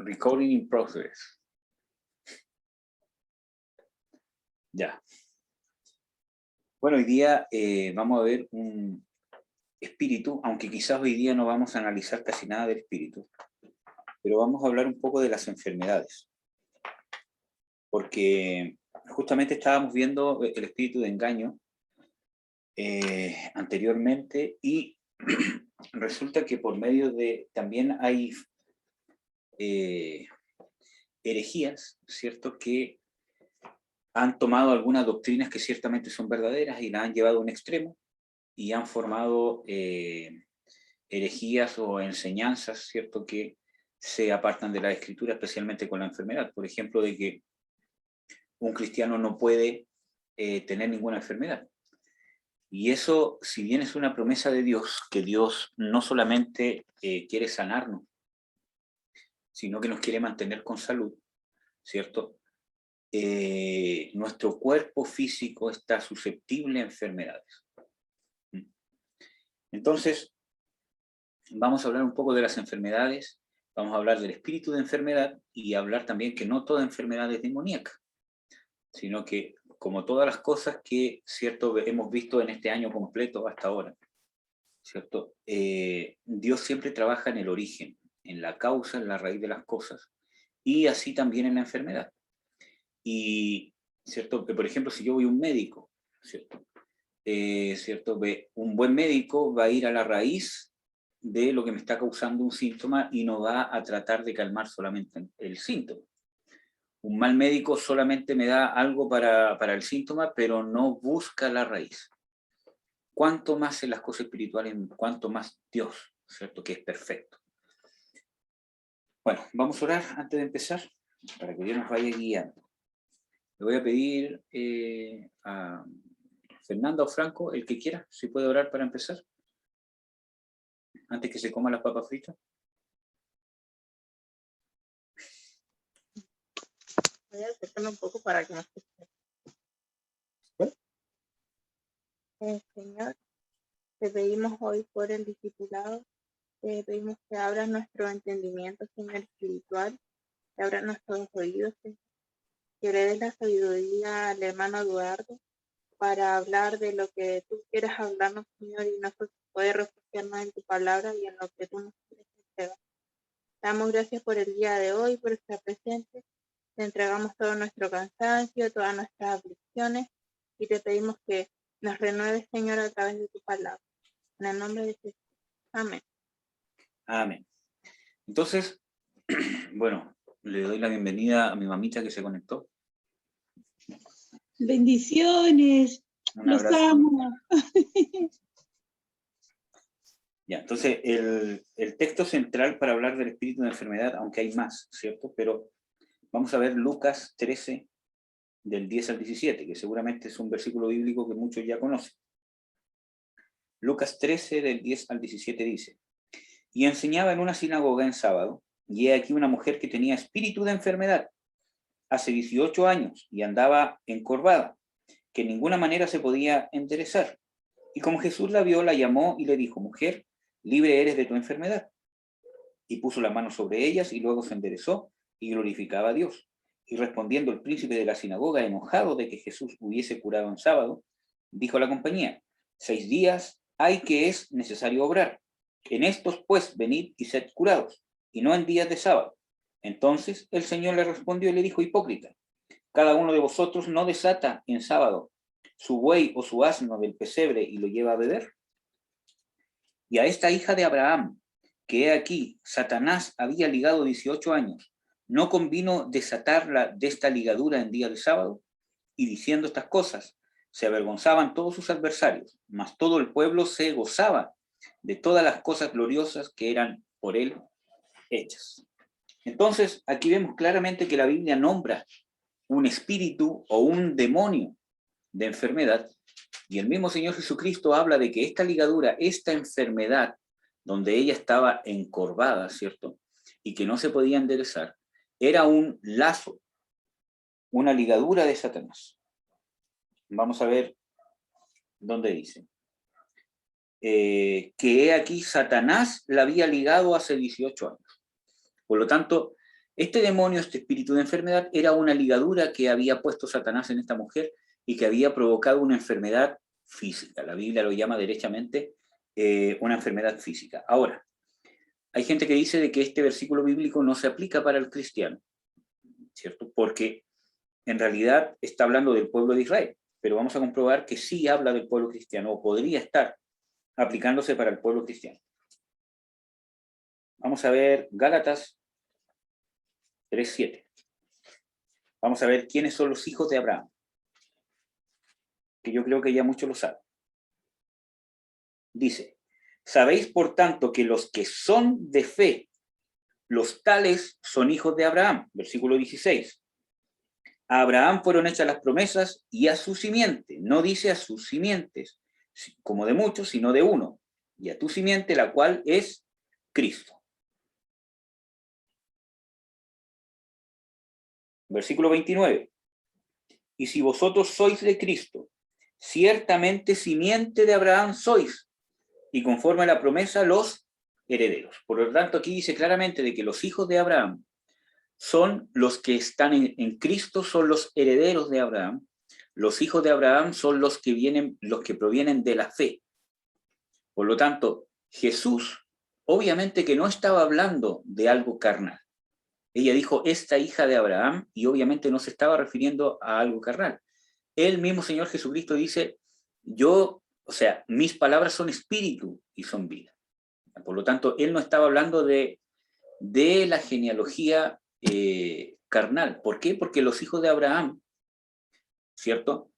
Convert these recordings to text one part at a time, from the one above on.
Recording in progress. Ya. Bueno, hoy día vamos a ver un espíritu, aunque quizás hoy día no vamos a analizar casi nada del espíritu, pero vamos a hablar un poco de las enfermedades. Porque justamente estábamos viendo el espíritu de engaño anteriormente y resulta que por medio de, también hay herejías, ¿cierto?, que han tomado algunas doctrinas que ciertamente son verdaderas y las han llevado a un extremo y han formado herejías o enseñanzas, ¿cierto?, que se apartan de la escritura, especialmente con la enfermedad. Por ejemplo, de que un cristiano no puede tener ninguna enfermedad. Y eso, si bien es una promesa de Dios, que Dios no solamente quiere sanarnos, sino que nos quiere mantener con salud, ¿cierto? Nuestro cuerpo físico está susceptible a enfermedades. Entonces, vamos a hablar un poco de las enfermedades, vamos a hablar del espíritu de enfermedad y hablar también que no toda enfermedad es demoníaca, sino que como todas las cosas que, ¿cierto?, hemos visto en este año completo hasta ahora, ¿cierto? Dios siempre trabaja en el origen, en la causa, en la raíz de las cosas, y así también en la enfermedad. Y, ¿cierto?, que por ejemplo, si yo voy a un médico, ¿cierto? ¿Cierto? Un buen médico va a ir a la raíz de lo que me está causando un síntoma y no va a tratar de calmar solamente el síntoma. Un mal médico solamente me da algo para el síntoma, pero no busca la raíz. Cuanto más en las cosas espirituales, cuanto más Dios, ¿cierto?, que es perfecto. Bueno, vamos a orar antes de empezar, para que Dios nos vaya guiando. Le voy a pedir a Fernanda o Franco, el que quiera, si puede orar para empezar, antes que se coma las papas fritas. Voy a acercarme un poco para que me escuche. Señor, te pedimos hoy por el discipulado, te pedimos que abras nuestro entendimiento, Señor, espiritual, que abras nuestros oídos, Señor, que le des la sabiduría al hermano Eduardo para hablar de lo que tú quieres hablarnos, Señor, y nosotros poder refugiarnos en tu palabra y en lo que tú nos quieres entregar. Damos gracias por el día de hoy, por estar presente. Te entregamos todo nuestro cansancio, todas nuestras aflicciones y te pedimos que nos renueves, Señor, a través de tu palabra. En el nombre de Jesús. Amén. Amén. Entonces, bueno, le doy la bienvenida a mi mamita que se conectó. Bendiciones. Un Los abrazo. amo. Ya, entonces, el texto central para hablar del espíritu de enfermedad, aunque hay más, ¿cierto? Pero vamos a ver Lucas 13, del 10 al 17, que seguramente es un versículo bíblico que muchos ya conocen. Lucas 13, del 10 al 17 dice: y enseñaba en una sinagoga en sábado, y he aquí una mujer que tenía espíritu de enfermedad hace 18 años y andaba encorvada, que en ninguna manera se podía enderezar. Y como Jesús la vio, la llamó y le dijo: mujer, libre eres de tu enfermedad. Y puso la mano sobre ellas y luego se enderezó y glorificaba a Dios. Y respondiendo el príncipe de la sinagoga, enojado de que Jesús hubiese curado en sábado, dijo a la compañía: 6 días hay que es necesario obrar. En estos pues venid y sed curados, y no en días de sábado. Entonces el Señor le respondió y le dijo: hipócrita, cada uno de vosotros no desata en sábado su buey o su asno del pesebre y lo lleva a beber. Y a esta hija de Abraham, que he aquí, Satanás había ligado 18 años, ¿no convino desatarla de esta ligadura en día de sábado? Y diciendo estas cosas, se avergonzaban todos sus adversarios, mas todo el pueblo se gozaba de todas las cosas gloriosas que eran por él hechas. Entonces, aquí vemos claramente que la Biblia nombra un espíritu o un demonio de enfermedad, y el mismo Señor Jesucristo habla de que esta ligadura, esta enfermedad, donde ella estaba encorvada, ¿cierto?, y que no se podía enderezar, era un lazo, una ligadura de Satanás. Vamos a ver dónde dice. Que he aquí Satanás la había ligado hace 18 años. Por lo tanto, Este demonio, este espíritu de enfermedad, era una ligadura que había puesto Satanás en esta mujer y que había provocado una enfermedad física. La Biblia lo llama derechamente una enfermedad física. Ahora, hay gente que dice de que este versículo bíblico no se aplica para el cristiano, ¿cierto? Porque en realidad está hablando del pueblo de Israel, pero vamos a comprobar que sí habla del pueblo cristiano, o podría estar aplicándose para el pueblo cristiano. Vamos a ver Gálatas 3:7. Vamos a ver quiénes son los hijos de Abraham, que yo creo que ya muchos lo saben. Dice, sabéis por tanto que los que son de fe, los tales son hijos de Abraham. Versículo 16. A Abraham fueron hechas las promesas y a su simiente. No dice a sus simientes, como de muchos, sino de uno. Y a tu simiente, la cual es Cristo. Versículo 29. Y si vosotros sois de Cristo, ciertamente simiente de Abraham sois, y conforme a la promesa los herederos. Por lo tanto, aquí dice claramente de que los hijos de Abraham son los que están en Cristo, son los herederos de Abraham. Los hijos de Abraham son los que provienen de la fe. Por lo tanto, Jesús, obviamente que no estaba hablando de algo carnal. Ella dijo, esta hija de Abraham, y obviamente no se estaba refiriendo a algo carnal. El mismo Señor Jesucristo dice, mis palabras son espíritu y son vida. Por lo tanto, él no estaba hablando de la genealogía carnal. ¿Por qué? Porque los hijos de Abraham, ¿cierto?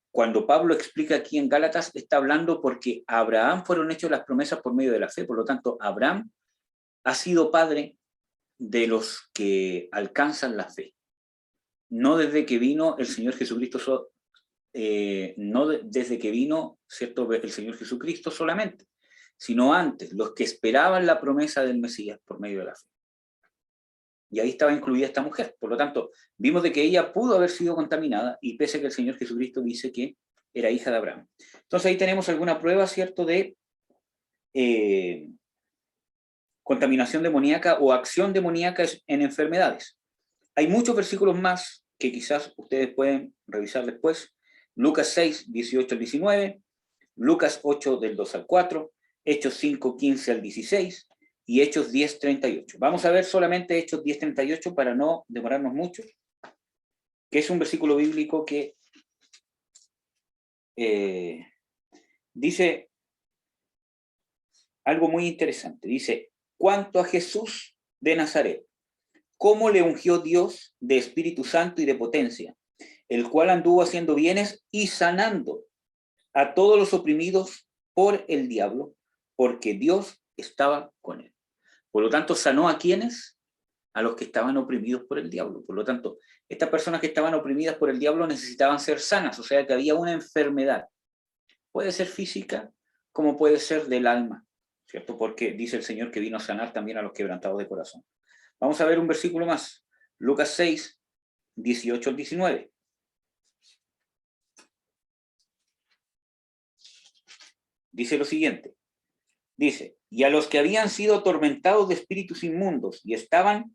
Cuando Pablo explica aquí en Gálatas, está hablando porque a Abraham fueron hechas las promesas por medio de la fe. Por lo tanto, Abraham ha sido padre de los que alcanzan la fe. No desde que vino el Señor Jesucristo, desde que vino, ¿cierto?, el Señor Jesucristo solamente, sino antes, los que esperaban la promesa del Mesías por medio de la fe. Y ahí estaba incluida esta mujer. Por lo tanto, vimos de que ella pudo haber sido contaminada, y pese a que el Señor Jesucristo dice que era hija de Abraham. Entonces ahí tenemos alguna prueba, ¿cierto?, de contaminación demoníaca o acción demoníaca en enfermedades. Hay muchos versículos más que quizás ustedes pueden revisar después. Lucas 6, 18 al 19, Lucas 8, del 2 al 4, Hechos 5, 15 al 16 y Hechos 10, 38. Vamos a ver solamente Hechos 10, 38 para no demorarnos mucho, que es un versículo bíblico que dice algo muy interesante. Dice, cuanto a Jesús de Nazaret, cómo le ungió Dios de Espíritu Santo y de potencia, el cual anduvo haciendo bienes y sanando a todos los oprimidos por el diablo, porque Dios estaba con él. Por lo tanto, sanó a quienes, a los que estaban oprimidos por el diablo. Por lo tanto, estas personas que estaban oprimidas por el diablo necesitaban ser sanas, o sea que había una enfermedad. Puede ser física, como puede ser del alma, ¿cierto? Porque dice el Señor que vino a sanar también a los quebrantados de corazón. Vamos a ver un versículo más. Lucas 6, 18 al 19. Dice lo siguiente. Dice, y a los que habían sido atormentados de espíritus inmundos y estaban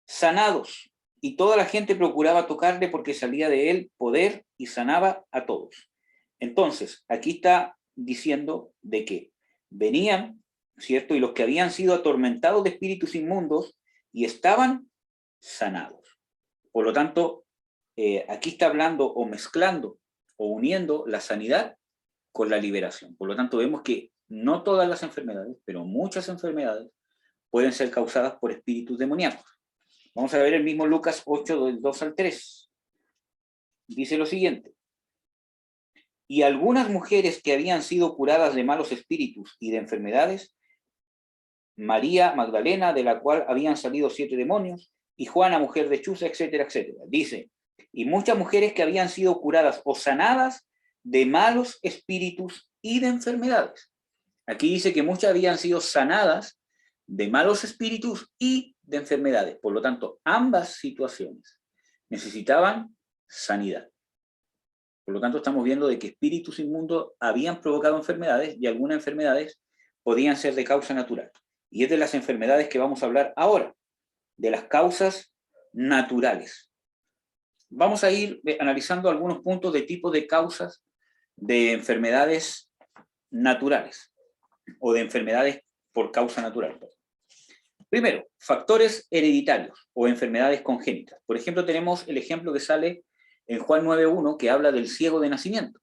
sanados, y toda la gente procuraba tocarle porque salía de él poder y sanaba a todos. Entonces, aquí está diciendo de que venían, ¿cierto? Y los que habían sido atormentados de espíritus inmundos y estaban sanados. Por lo tanto, aquí está hablando o mezclando o uniendo la sanidad con la liberación. Por lo tanto, vemos que no todas las enfermedades, pero muchas enfermedades pueden ser causadas por espíritus demoníacos. Vamos a ver el mismo Lucas 8, del 2 al 3. Dice lo siguiente. Y algunas mujeres que habían sido curadas de malos espíritus y de enfermedades, María Magdalena, de la cual habían salido 7 demonios, y Juana, mujer de Chuza, etcétera, etcétera. Dice, y muchas mujeres que habían sido curadas o sanadas de malos espíritus y de enfermedades. Aquí dice que muchas habían sido sanadas de malos espíritus y de enfermedades. Por lo tanto, ambas situaciones necesitaban sanidad. Por lo tanto, estamos viendo de que espíritus inmundos habían provocado enfermedades y algunas enfermedades podían ser de causa natural. Y es de las enfermedades que vamos a hablar ahora. de las causas naturales. Vamos a ir analizando algunos puntos de tipo de causas de enfermedades naturales o de enfermedades por causa natural. Primero, factores hereditarios o enfermedades congénitas. Por ejemplo, tenemos el ejemplo que sale en Juan 9.1 que habla del ciego de nacimiento.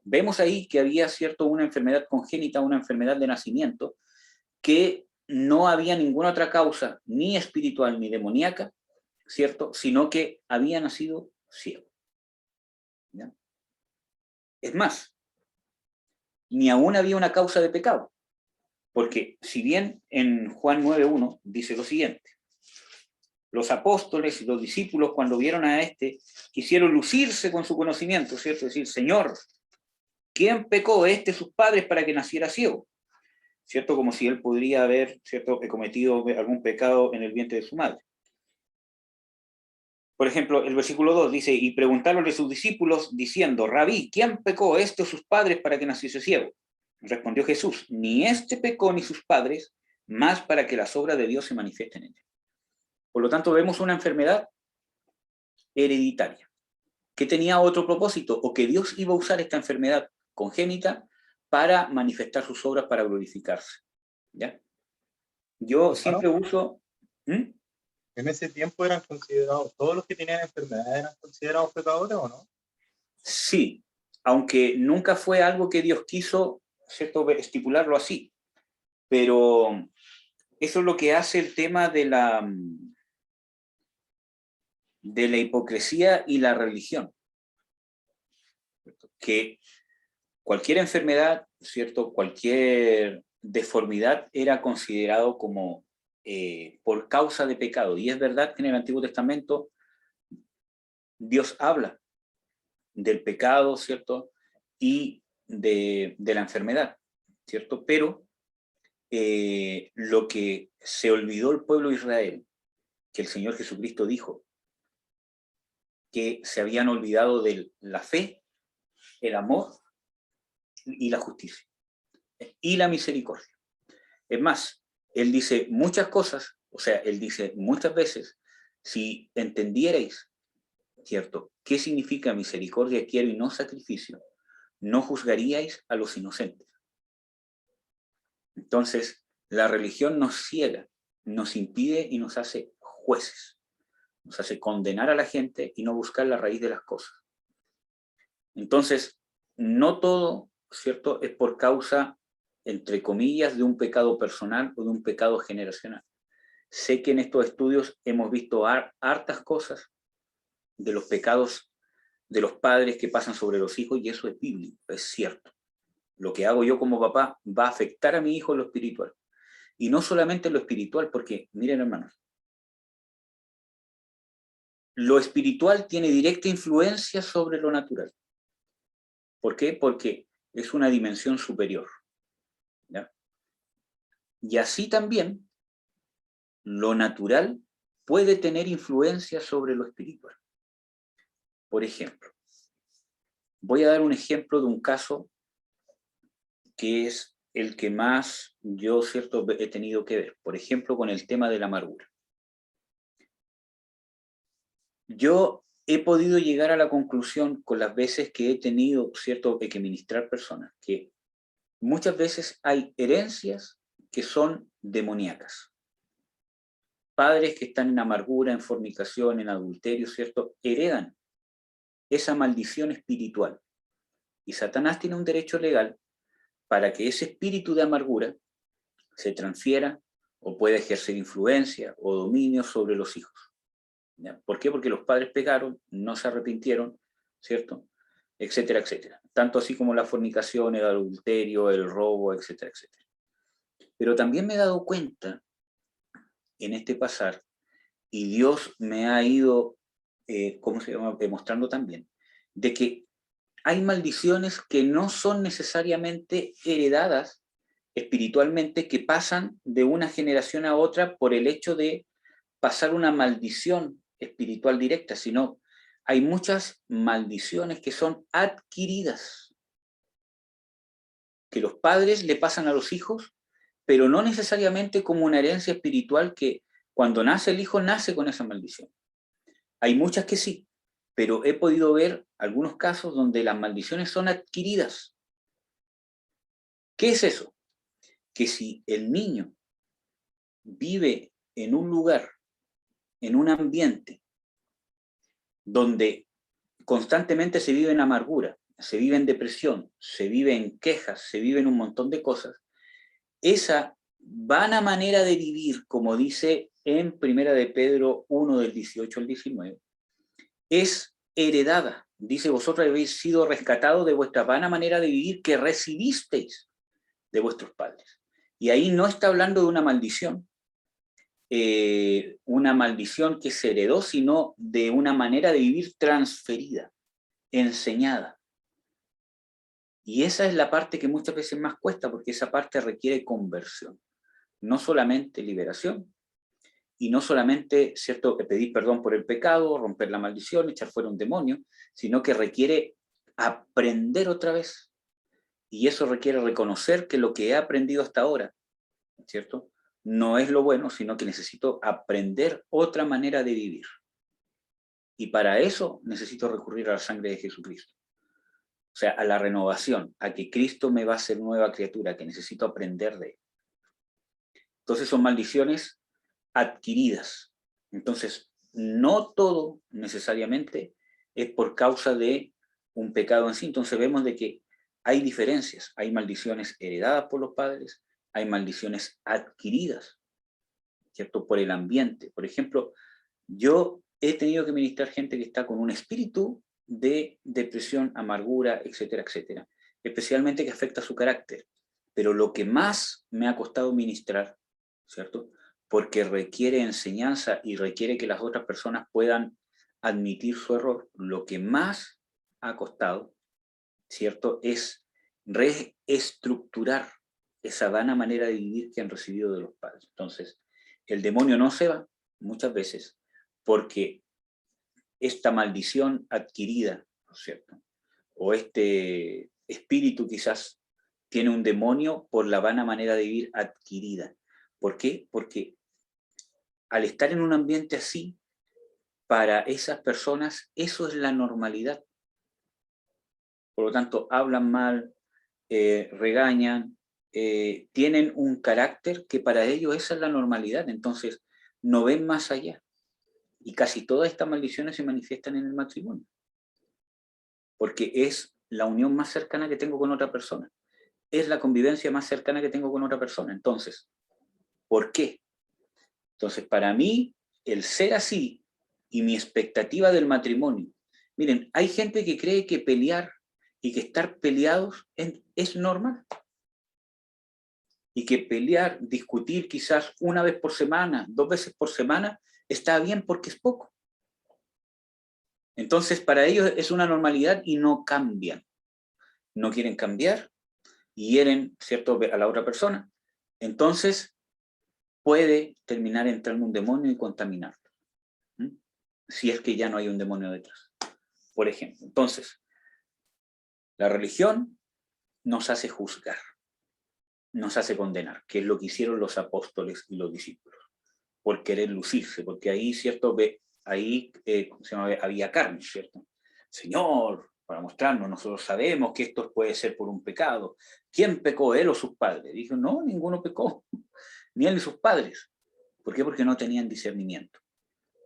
Vemos ahí que había, ¿cierto?, una enfermedad congénita, una enfermedad de nacimiento, que no había ninguna otra causa, ni espiritual ni demoníaca, ¿cierto?, sino que había nacido ciego. ¿Ya? Es más, ni aún había una causa de pecado, porque si bien en Juan 9.1 dice lo siguiente: los apóstoles y los discípulos, cuando vieron a este, quisieron lucirse con su conocimiento, ¿cierto? Es decir, Señor, ¿quién pecó, sus padres, para que naciera ciego? ¿Cierto? Como si él podría haber, ¿cierto?, cometido algún pecado en el vientre de su madre. Por ejemplo, el versículo 2 dice, y preguntaron a sus discípulos diciendo, Rabí, ¿quién pecó, o sus padres, para que naciese ciego? Respondió Jesús, ni este pecó ni sus padres, más para que las obras de Dios se manifiesten en él. Por lo tanto, vemos una enfermedad hereditaria, que tenía otro propósito, o que Dios iba a usar esta enfermedad congénita para manifestar sus obras, para glorificarse. ¿Ya? Yo siempre uso... En ese tiempo eran considerados, todos los que tenían enfermedades eran considerados pecadores, ¿o no? Sí, aunque nunca fue algo que Dios quiso, ¿cierto?, estipularlo así. Pero eso es lo que hace el tema de la hipocresía y la religión. Que cualquier enfermedad, ¿cierto?, cualquier deformidad era considerado como por causa de pecado. Y es verdad que en el Antiguo Testamento Dios habla del pecado, ¿cierto?, y de la enfermedad, ¿cierto? Pero lo que se olvidó el pueblo de Israel, que el Señor Jesucristo dijo, que se habían olvidado de la fe, el amor y la justicia, y la misericordia. Es más, Él dice muchas cosas, o sea, Él dice muchas veces, si entendierais, ¿cierto?, qué significa misericordia quiero y no sacrificio, no juzgaríais a los inocentes. Entonces, la religión nos ciega, nos impide y nos hace jueces, nos hace condenar a la gente y no buscar la raíz de las cosas. Entonces, no todo, ¿cierto?, es por causa, entre comillas, de un pecado personal o de un pecado generacional. Sé que en estos estudios hemos visto hartas cosas de los pecados de los padres que pasan sobre los hijos, y eso es bíblico, es cierto. Lo que hago yo como papá va a afectar a mi hijo en lo espiritual. Y no solamente en lo espiritual, porque, miren, hermanos, lo espiritual tiene directa influencia sobre lo natural. ¿Por qué? Porque es una dimensión superior. ¿Ya? Y así también, lo natural puede tener influencia sobre lo espiritual. Por ejemplo, voy a dar un ejemplo de un caso que es el que más yo, ¿cierto?, he tenido que ver. Por ejemplo, con el tema de la amargura. Yo he podido llegar a la conclusión con las veces que he tenido, ¿cierto?, que ministrar personas, que muchas veces hay herencias que son demoníacas. Padres que están en amargura, en fornicación, en adulterio, ¿cierto?, heredan esa maldición espiritual. Y Satanás tiene un derecho legal para que ese espíritu de amargura se transfiera o pueda ejercer influencia o dominio sobre los hijos. ¿Ya? ¿Por qué? Porque los padres pecaron, no se arrepintieron, ¿cierto? Etcétera, etcétera. Tanto así como la fornicación, el adulterio, el robo, etcétera, etcétera. Pero también me he dado cuenta en este pasar, y Dios me ha ido, demostrando también, de que hay maldiciones que no son necesariamente heredadas espiritualmente, que pasan de una generación a otra por el hecho de pasar una maldición espiritual directa, sino hay muchas maldiciones que son adquiridas, que los padres le pasan a los hijos, pero no necesariamente como una herencia espiritual que Cuando nace el hijo, nace con esa maldición. Hay muchas que sí, pero he podido ver algunos casos donde las maldiciones son adquiridas. ¿Qué es eso? Que si el niño vive en un lugar, en un ambiente, donde constantemente se vive en amargura, se vive en depresión, se vive en quejas, se vive en un montón de cosas, esa vana manera de vivir, como dice en Primera de Pedro 1 del 18 al 19, es heredada. Dice, vosotros habéis sido rescatados de vuestra vana manera de vivir que recibisteis de vuestros padres. Y ahí no está hablando de una maldición que se heredó, sino de una manera de vivir transferida, enseñada. Y esa es la parte que muchas veces más cuesta, porque esa parte requiere conversión. No solamente liberación, y no solamente, ¿cierto?, pedir perdón por el pecado, romper la maldición, echar fuera un demonio, sino que requiere aprender otra vez. Y eso requiere reconocer que lo que he aprendido hasta ahora, ¿cierto?, no es lo bueno, sino que necesito aprender otra manera de vivir. Y para eso necesito recurrir a la sangre de Jesucristo. O sea, a la renovación, a que Cristo me va a hacer nueva criatura, que necesito aprender de él. Entonces son maldiciones adquiridas. Entonces, no todo necesariamente es por causa de un pecado en sí. Entonces vemos de que hay diferencias. Hay maldiciones heredadas por los padres, hay maldiciones adquiridas, ¿cierto?, por el ambiente. Por ejemplo, yo he tenido que ministrar gente que está con un espíritu de depresión, amargura, etcétera, etcétera, especialmente que afecta su carácter. Pero lo que más me ha costado ministrar, ¿cierto?, porque requiere enseñanza y requiere que las otras personas puedan admitir su error, lo que más ha costado, ¿cierto?, es reestructurar esa vana manera de vivir que han recibido de los padres. Entonces, el demonio no se va muchas veces porque esta maldición adquirida, ¿no es cierto?, o este espíritu quizás tiene un demonio por la vana manera de vivir adquirida. ¿Por qué? Porque al estar en un ambiente así, para esas personas eso es la normalidad. Por lo tanto, hablan mal, regañan, tienen un carácter que para ellos esa es la normalidad. Entonces, no ven más allá. Y casi todas estas maldiciones se manifiestan en el matrimonio, porque es la unión más cercana que tengo con otra persona, es la convivencia más cercana que tengo con otra persona. Entonces, ¿por qué? Entonces, para mí, el ser así y mi expectativa del matrimonio, miren, hay gente que cree que pelear y que estar peleados es normal, y que pelear, discutir quizás una vez por semana, 2 veces por semana, está bien porque es poco. Entonces, para ellos es una normalidad y no cambian. No quieren cambiar, hieren, ¿cierto?, a la otra persona. Entonces, puede terminar entrando un demonio y contaminarlo. Si es que ya no hay un demonio detrás, por ejemplo. Entonces, la religión nos hace juzgar, nos hace condenar, que es lo que hicieron los apóstoles y los discípulos, por querer lucirse, porque ahí, ¿cierto?, ahí había carne, ¿cierto? Señor, para mostrarnos, nosotros sabemos que esto puede ser por un pecado. ¿Quién pecó, él o sus padres? Dijo, no, ninguno pecó, ni él ni sus padres. ¿Por qué? Porque no tenían discernimiento.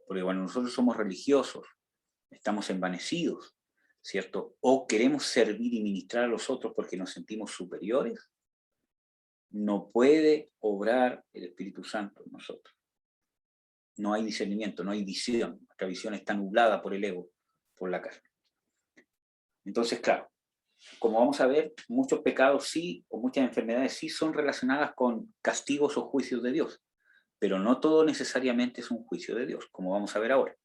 Porque cuando nosotros somos religiosos, estamos envanecidos, ¿cierto? O queremos servir y ministrar a los otros porque nos sentimos superiores, no puede obrar el Espíritu Santo en nosotros. No hay discernimiento, no hay visión. Nuestra visión está nublada por el ego, por la carne. Entonces, claro, como vamos a ver, muchos pecados sí, o muchas enfermedades sí son relacionadas con castigos o juicios de Dios, pero no todo necesariamente es un juicio de Dios, como vamos a ver ahora.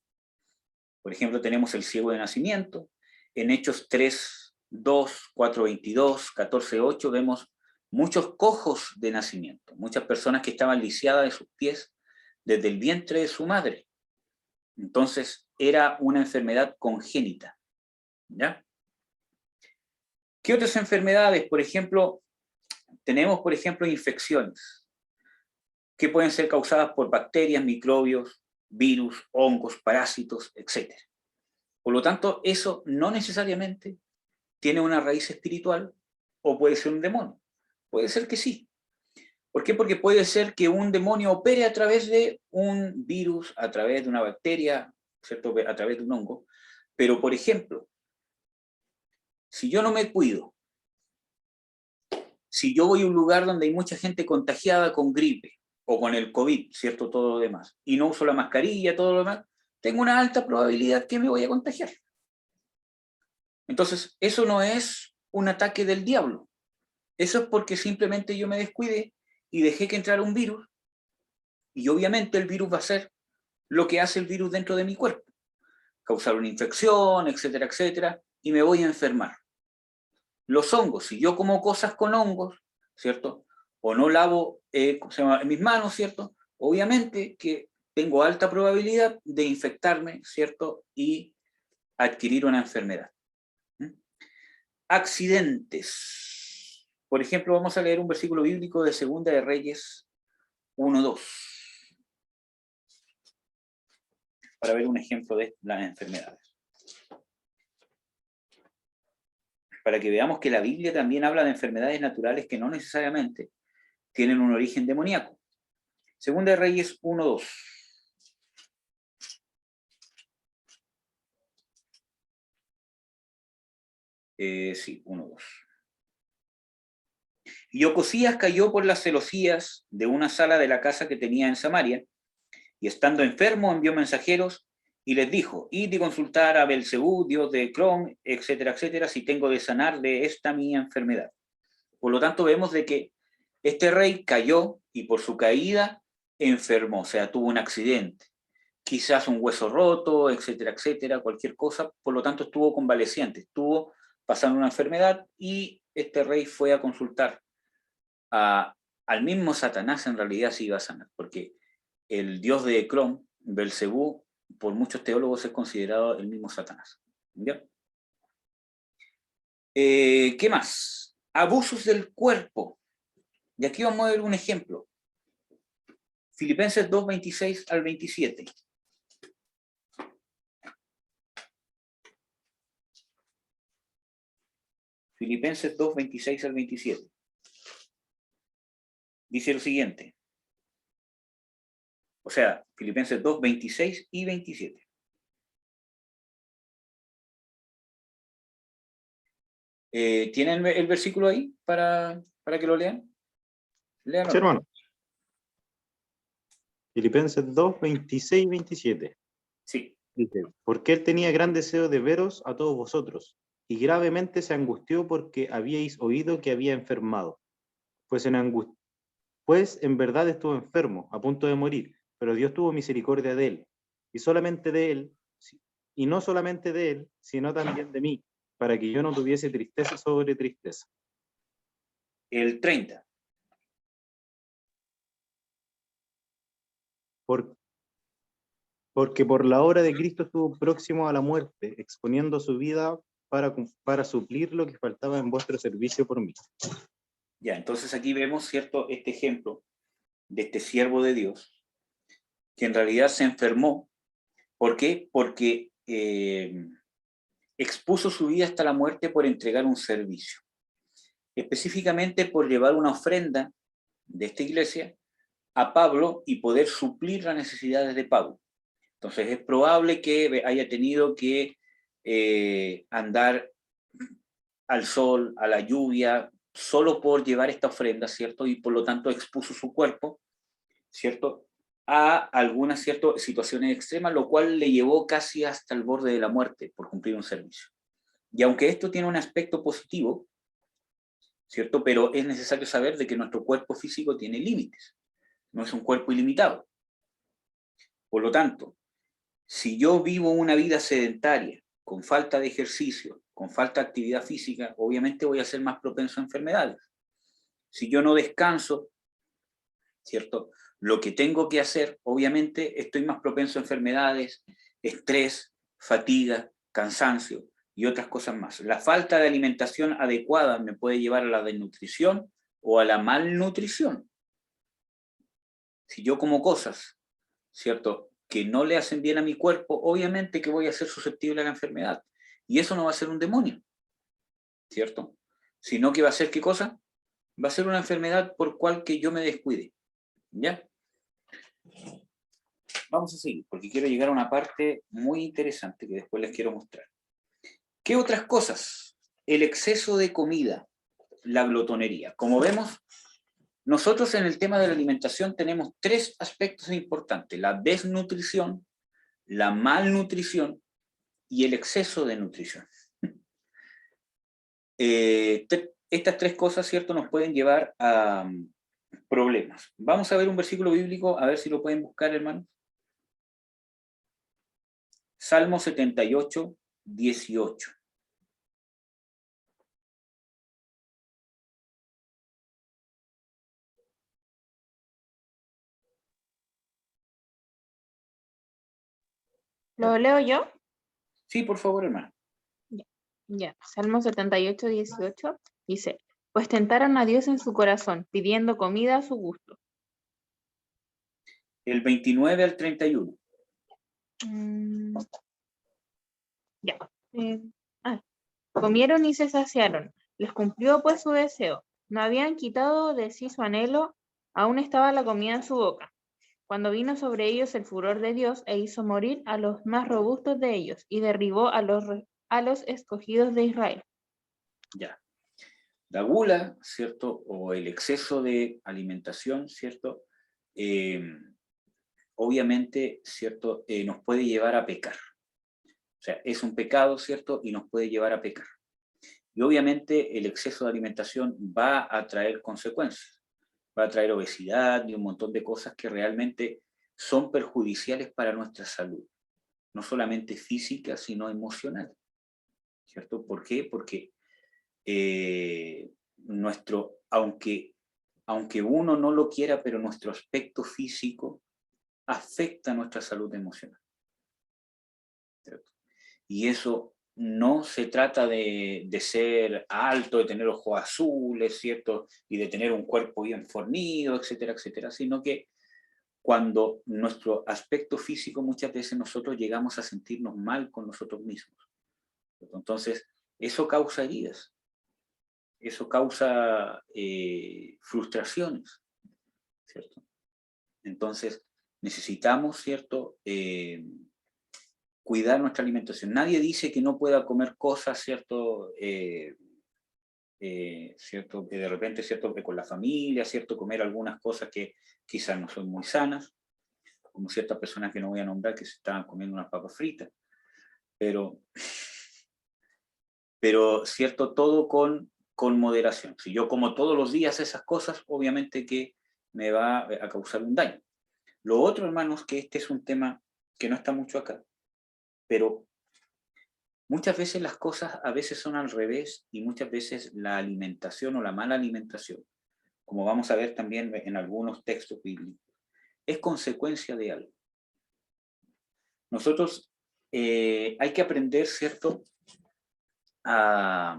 Por ejemplo, tenemos el ciego de nacimiento. En Hechos 3, 2, 4, 22, 14, 8 vemos muchos cojos de nacimiento, muchas personas que estaban lisiadas de sus pies desde el vientre de su madre. Entonces, era una enfermedad congénita, ¿ya? ¿Qué otras enfermedades? Por ejemplo, tenemos, infecciones. que pueden ser causadas por bacterias, microbios, virus, hongos, parásitos, etc. Por lo tanto, eso no necesariamente tiene una raíz espiritual o puede ser un demonio. Puede ser que sí. ¿Por qué? Porque puede ser que un demonio opere a través de un virus, a través de una bacteria, ¿cierto? A través de un hongo. Pero, por ejemplo, si yo no me cuido, si yo voy a un lugar donde hay mucha gente contagiada con gripe o con el COVID, ¿cierto? Todo lo demás, y no uso la mascarilla, todo lo demás, tengo una alta probabilidad que me voy a contagiar. Entonces, eso no es un ataque del diablo. Eso es porque simplemente yo me descuidé y dejé que entrara un virus, y obviamente el virus va a hacer lo que hace el virus dentro de mi cuerpo, causar una infección, etcétera, etcétera, y me voy a enfermar. Los hongos, si yo como cosas con hongos, ¿cierto? O no lavo mis manos, ¿cierto? Obviamente que tengo alta probabilidad de infectarme, ¿cierto? Y adquirir una enfermedad. Accidentes. Por ejemplo, vamos a leer un versículo bíblico de Segunda de Reyes 1:2. Para ver un ejemplo de las enfermedades. Para que veamos que la Biblia también habla de enfermedades naturales que no necesariamente tienen un origen demoníaco. Segunda de Reyes 1:2. Sí, 1:2. Y Ocosías cayó por las celosías de una sala de la casa que tenía en Samaria, y estando enfermo envió mensajeros y les dijo: id y consultar a Belcebú, dios de Crom, etcétera, etcétera, si tengo de sanar de esta mi enfermedad. Por lo tanto, vemos de que este rey cayó y por su caída enfermó, o sea, tuvo un accidente, quizás un hueso roto, etcétera, etcétera, cualquier cosa. Por lo tanto, estuvo convaleciente, estuvo pasando una enfermedad, y este rey fue a consultar al mismo Satanás. En realidad se iba a sanar, porque el dios de Crom, Belcebú, por muchos teólogos es considerado el mismo Satanás. ¿Ya? ¿Qué más? Abusos del cuerpo. Y aquí vamos a ver un ejemplo. Filipenses 2:26 al 27. Filipenses 2:26 al 27. Dice lo siguiente. O sea, Filipenses 2:26 y 27. ¿Tienen el versículo ahí para que lo lean? Léanlo. Sí, hermano. Filipenses 2, 26 y 27. Sí. Dice: porque él tenía gran deseo de veros a todos vosotros, y gravemente se angustió porque habíais oído que había enfermado. Pues en verdad estuvo enfermo, a punto de morir, pero Dios tuvo misericordia de él, y no solamente de él, sino también de mí, para que yo no tuviese tristeza sobre tristeza. El 30. Porque por la obra de Cristo estuvo próximo a la muerte, exponiendo su vida para suplir lo que faltaba en vuestro servicio por mí. Ya, entonces aquí vemos, ¿cierto?, este ejemplo de este siervo de Dios, que en realidad se enfermó. ¿Por qué? Porque expuso su vida hasta la muerte por entregar un servicio. Específicamente por llevar una ofrenda de esta iglesia a Pablo y poder suplir las necesidades de Pablo. Entonces es probable que haya tenido que andar al sol, a la lluvia, solo por llevar esta ofrenda, ¿cierto? Y por lo tanto expuso su cuerpo, ¿cierto?, a algunas, ¿cierto?, situaciones extremas, lo cual le llevó casi hasta el borde de la muerte por cumplir un servicio. Y aunque esto tiene un aspecto positivo, ¿cierto?, pero es necesario saber de que nuestro cuerpo físico tiene límites, no es un cuerpo ilimitado. Por lo tanto, si yo vivo una vida sedentaria, con falta de ejercicio, con falta de actividad física, obviamente voy a ser más propenso a enfermedades. Si yo no descanso, ¿cierto?, lo que tengo que hacer, obviamente estoy más propenso a enfermedades, estrés, fatiga, cansancio y otras cosas más. La falta de alimentación adecuada me puede llevar a la desnutrición o a la malnutrición. Si yo como cosas, ¿cierto?, que no le hacen bien a mi cuerpo, obviamente que voy a ser susceptible a la enfermedad. Y eso no va a ser un demonio, ¿cierto? Sino que va a ser, ¿qué cosa? Va a ser una enfermedad por cual que yo me descuide, ¿ya? Vamos a seguir, porque quiero llegar a una parte muy interesante que después les quiero mostrar. ¿Qué otras cosas? El exceso de comida, la glotonería. Como vemos, nosotros en el tema de la alimentación tenemos tres aspectos importantes: la desnutrición, la malnutrición y el exceso de nutrición. Estas tres cosas, ¿cierto?, nos pueden llevar a problemas. Vamos a ver un versículo bíblico, a ver si lo pueden buscar, hermanos. Salmo 78, 18. ¿Lo leo yo? Sí, por favor, hermano. Ya. Salmo 78, 18 dice: pues tentaron a Dios en su corazón, pidiendo comida a su gusto. El 29 al 31. Ya. Comieron y se saciaron. Les cumplió pues su deseo. No habían quitado de sí su anhelo, aún estaba la comida en su boca. Cuando vino sobre ellos el furor de Dios, e hizo morir a los más robustos de ellos, y derribó a los escogidos de Israel. Ya. La gula, ¿cierto? O el exceso de alimentación, ¿cierto? Obviamente, ¿cierto? Nos puede llevar a pecar. O sea, es un pecado, ¿cierto? Y nos puede llevar a pecar. Y obviamente el exceso de alimentación va a traer consecuencias. Va a traer obesidad y un montón de cosas que realmente son perjudiciales para nuestra salud. No solamente física, sino emocional. ¿Cierto? ¿Por qué? Porque aunque uno no lo quiera, pero nuestro aspecto físico afecta nuestra salud emocional. ¿Cierto? Y eso no se trata de ser alto, de tener ojos azules, ¿cierto? Y de tener un cuerpo bien fornido, etcétera, etcétera, sino que cuando nuestro aspecto físico, muchas veces nosotros llegamos a sentirnos mal con nosotros mismos. Entonces, eso causa heridas, eso causa frustraciones, ¿cierto? Entonces, necesitamos, ¿cierto?, cuidar nuestra alimentación. Nadie dice que no pueda comer cosas, ¿cierto?, ¿cierto?, que de repente, ¿cierto?, que con la familia, ¿cierto?, comer algunas cosas que quizás no son muy sanas, como ciertas personas que no voy a nombrar que se estaban comiendo unas papas fritas, pero ¿cierto?, todo con moderación. Si yo como todos los días esas cosas, obviamente que me va a causar un daño. Lo otro, hermanos, que este es un tema que no está mucho acá, pero muchas veces las cosas a veces son al revés y muchas veces la alimentación o la mala alimentación, como vamos a ver también en algunos textos bíblicos, es consecuencia de algo. Nosotros hay que aprender, ¿cierto?, a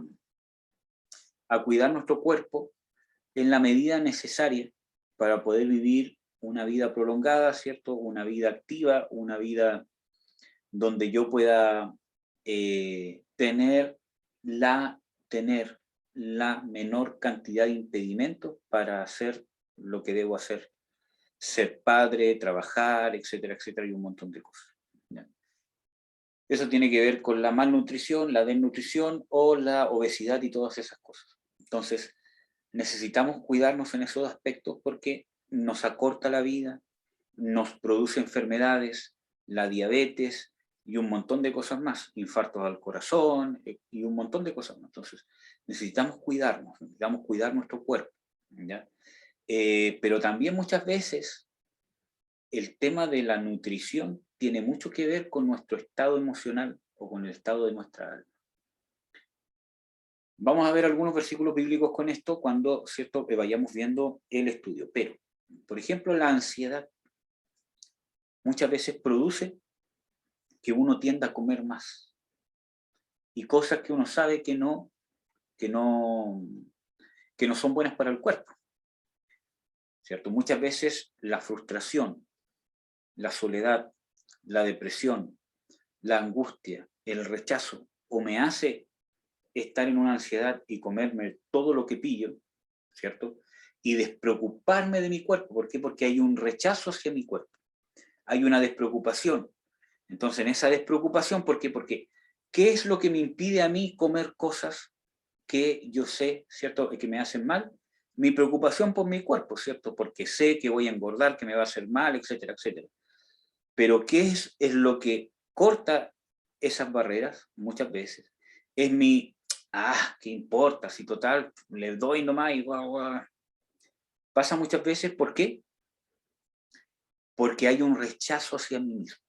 cuidar nuestro cuerpo en la medida necesaria para poder vivir una vida prolongada, ¿cierto? Una vida activa, una vida donde yo pueda tener la menor cantidad de impedimentos para hacer lo que debo hacer. Ser padre, trabajar, etcétera, etcétera, y un montón de cosas. ¿Ya? Eso tiene que ver con la malnutrición, la desnutrición o la obesidad y todas esas cosas. Entonces, necesitamos cuidarnos en esos aspectos porque nos acorta la vida, nos produce enfermedades, la diabetes y un montón de cosas más, infartos al corazón y un montón de cosas más. Entonces, necesitamos cuidarnos, necesitamos cuidar nuestro cuerpo, ¿ya? Pero también muchas veces el tema de la nutrición tiene mucho que ver con nuestro estado emocional o con el estado de nuestra alma. Vamos a ver algunos versículos bíblicos con esto cuando, ¿cierto?, vayamos viendo el estudio. Pero, por ejemplo, la ansiedad muchas veces produce que uno tienda a comer más. Y cosas que uno sabe que no son buenas para el cuerpo. ¿cierto? Muchas veces la frustración, la soledad, la depresión, la angustia, el rechazo, o me hace estar en una ansiedad y comerme todo lo que pillo, ¿cierto? Y despreocuparme de mi cuerpo. ¿Por qué? Porque hay un rechazo hacia mi cuerpo. Hay una despreocupación. Entonces, en esa despreocupación, ¿por qué? Porque, ¿qué es lo que me impide a mí comer cosas que yo sé, ¿cierto?, que me hacen mal? Mi preocupación por mi cuerpo, ¿cierto? Porque sé que voy a engordar, que me va a hacer mal, etcétera, etcétera. Pero ¿qué es lo que corta esas barreras muchas veces? Es mi, ¿qué importa? Si total, le doy nomás y guau, guau. Pasa muchas veces, ¿por qué? Porque hay un rechazo hacia mí mismo.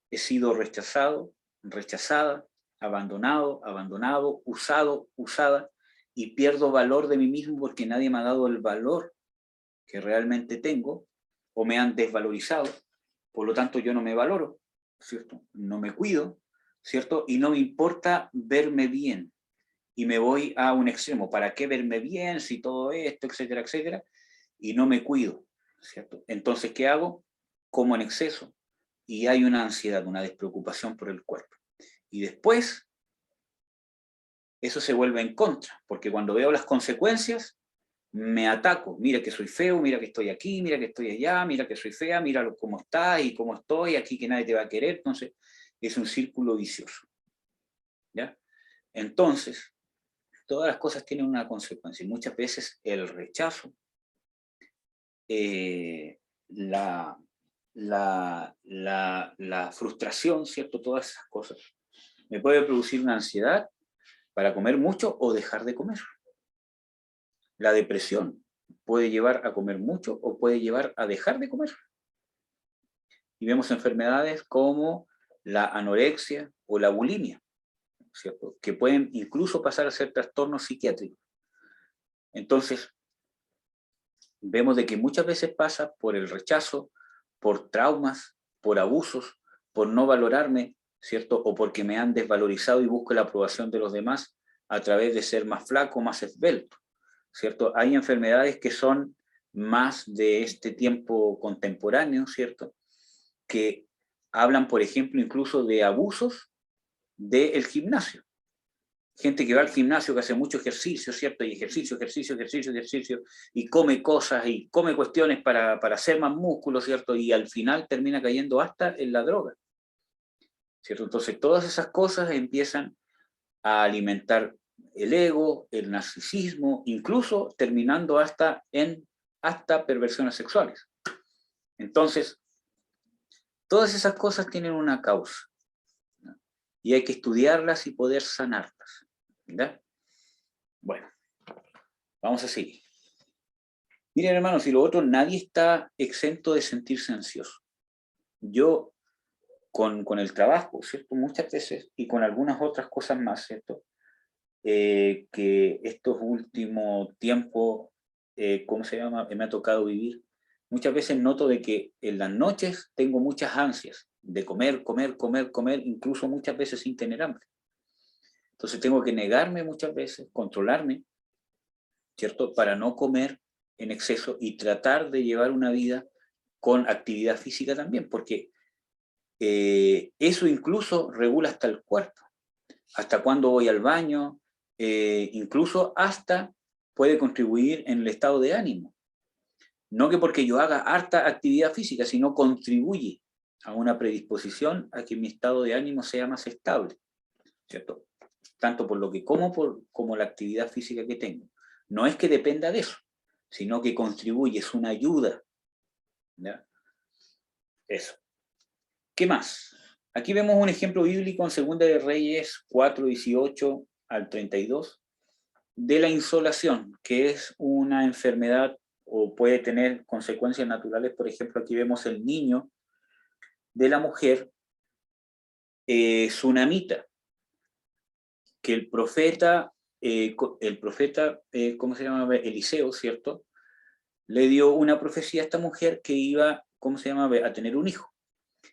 He sido rechazado, rechazada, abandonado, abandonado, usado, usada, y pierdo valor de mí mismo porque nadie me ha dado el valor que realmente tengo, o me han desvalorizado, por lo tanto yo no me valoro, ¿cierto? No me cuido, ¿cierto? Y no me importa verme bien, y me voy a un extremo. ¿Para qué verme bien si todo esto, etcétera, etcétera? Y no me cuido, ¿cierto? Entonces, ¿qué hago? Como en exceso, y hay una ansiedad, una despreocupación por el cuerpo. Y después, eso se vuelve en contra, porque cuando veo las consecuencias, me ataco. Mira que soy feo, mira que estoy aquí, mira que estoy allá, mira que soy fea, mira cómo estás y cómo estoy, aquí que nadie te va a querer. Entonces, es un círculo vicioso, ¿ya? Entonces, todas las cosas tienen una consecuencia, y muchas veces el rechazo, la frustración, ¿cierto? Todas esas cosas me puede producir una ansiedad para comer mucho o dejar de comer. La depresión puede llevar a comer mucho o puede llevar a dejar de comer. Y vemos enfermedades como la anorexia o la bulimia, ¿cierto?, que pueden incluso pasar a ser trastornos psiquiátricos. Entonces, vemos de que muchas veces pasa por el rechazo, por traumas, por abusos, por no valorarme, ¿cierto? O porque me han desvalorizado y busco la aprobación de los demás a través de ser más flaco, más esbelto, ¿cierto? Hay enfermedades que son más de este tiempo contemporáneo, ¿cierto?, que hablan, por ejemplo, incluso de abusos del gimnasio. Gente que va al gimnasio, que hace mucho ejercicio, ¿cierto? Y ejercicio, ejercicio, ejercicio, ejercicio, y come cosas, y come cuestiones para hacer más músculo, ¿cierto? Y al final termina cayendo hasta en la droga, ¿cierto? Entonces, todas esas cosas empiezan a alimentar el ego, el narcisismo, incluso terminando hasta perversiones sexuales. Entonces, todas esas cosas tienen una causa, ¿no? Y hay que estudiarlas y poder sanarlas, ¿ya? Bueno, vamos a seguir. Miren, hermanos, y lo otro, nadie está exento de sentirse ansioso. Yo, con el trabajo, ¿cierto?, muchas veces, y con algunas otras cosas más, ¿cierto?, que estos últimos tiempos, ¿cómo se llama?, me ha tocado vivir, muchas veces noto de que en las noches tengo muchas ansias de comer, comer, comer, comer, incluso muchas veces sin tener hambre. Entonces tengo que negarme muchas veces, controlarme, ¿cierto?, para no comer en exceso y tratar de llevar una vida con actividad física también, porque eso incluso regula hasta el cuerpo, hasta cuándo voy al baño, incluso hasta puede contribuir en el estado de ánimo. No que porque yo haga harta actividad física, sino contribuye a una predisposición a que mi estado de ánimo sea más estable, ¿cierto? Tanto por lo que como, como la actividad física que tengo. No es que dependa de eso, sino que contribuye, es una ayuda, ¿ya? Eso. ¿Qué más? Aquí vemos un ejemplo bíblico en Segunda de Reyes 4:18 al 32, de la insolación, que es una enfermedad o puede tener consecuencias naturales. Por ejemplo, aquí vemos el niño de la mujer sunamita, que el profeta, ¿cómo se llama? Eliseo, ¿cierto?, le dio una profecía a esta mujer que iba, ¿cómo se llama?, a tener un hijo.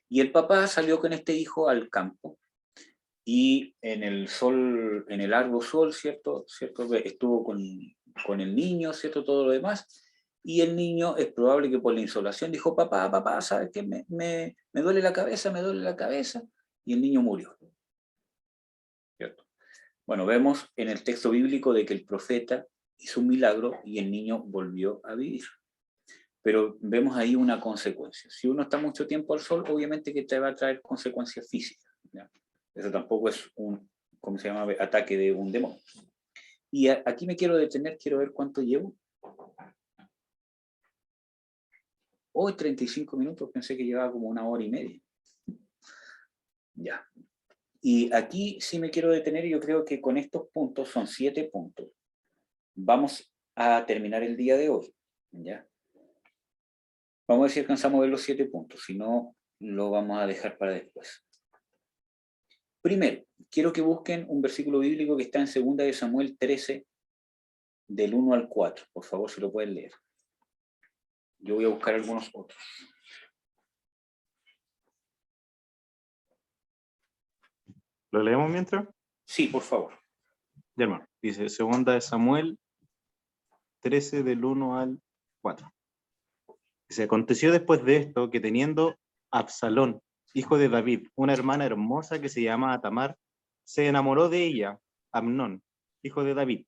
Y el papá salió con este hijo al campo, y en el sol, en el largo sol, ¿cierto? Estuvo con el niño, ¿cierto?, todo lo demás, y el niño es probable que por la insolación dijo, papá, papá, ¿sabes qué? Me duele la cabeza, me duele la cabeza, y el niño murió. ¿Cierto? Bueno, vemos en el texto bíblico de que el profeta hizo un milagro y el niño volvió a vivir. Pero vemos ahí una consecuencia. Si uno está mucho tiempo al sol, obviamente que te va a traer consecuencias físicas, ¿ya? Eso tampoco es un, ¿cómo se llama?, ataque de un demonio. Y aquí me quiero detener, quiero ver cuánto llevo. Hoy 35 minutos, pensé que llevaba como 1 hora y media. Ya. Y aquí sí me quiero detener, y yo creo que con estos puntos, son 7 puntos, vamos a terminar el día de hoy, ¿ya? Vamos a ver si alcanzamos a ver los 7 puntos, si no, lo vamos a dejar para después. Primero, quiero que busquen un versículo bíblico que está en 2 de Samuel 13, del 1 al 4. Por favor, si lo pueden leer. Yo voy a buscar algunos otros. ¿Lo leemos mientras? Sí, por favor. Ya, hermano. Dice, 2 de Samuel 13, del 1 al 4. Dice, aconteció después de esto que teniendo Absalón, hijo de David, una hermana hermosa que se llama Tamar, se enamoró de ella, Amnón, hijo de David.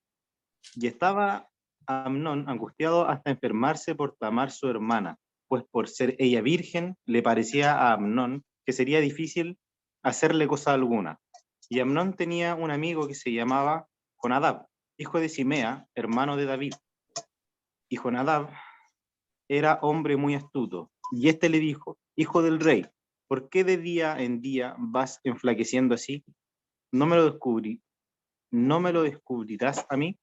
Y estaba Amnón angustiado hasta enfermarse por Tamar su hermana, pues por ser ella virgen, le parecía a Amnón que sería difícil hacerle cosa alguna. Y Amnón tenía un amigo que se llamaba Jonadab, hijo de Simea, hermano de David. Y Jonadab era hombre muy astuto, y éste le dijo, hijo del rey, ¿por qué de día en día vas enflaqueciendo así? ¿No me lo descubrirás a mí?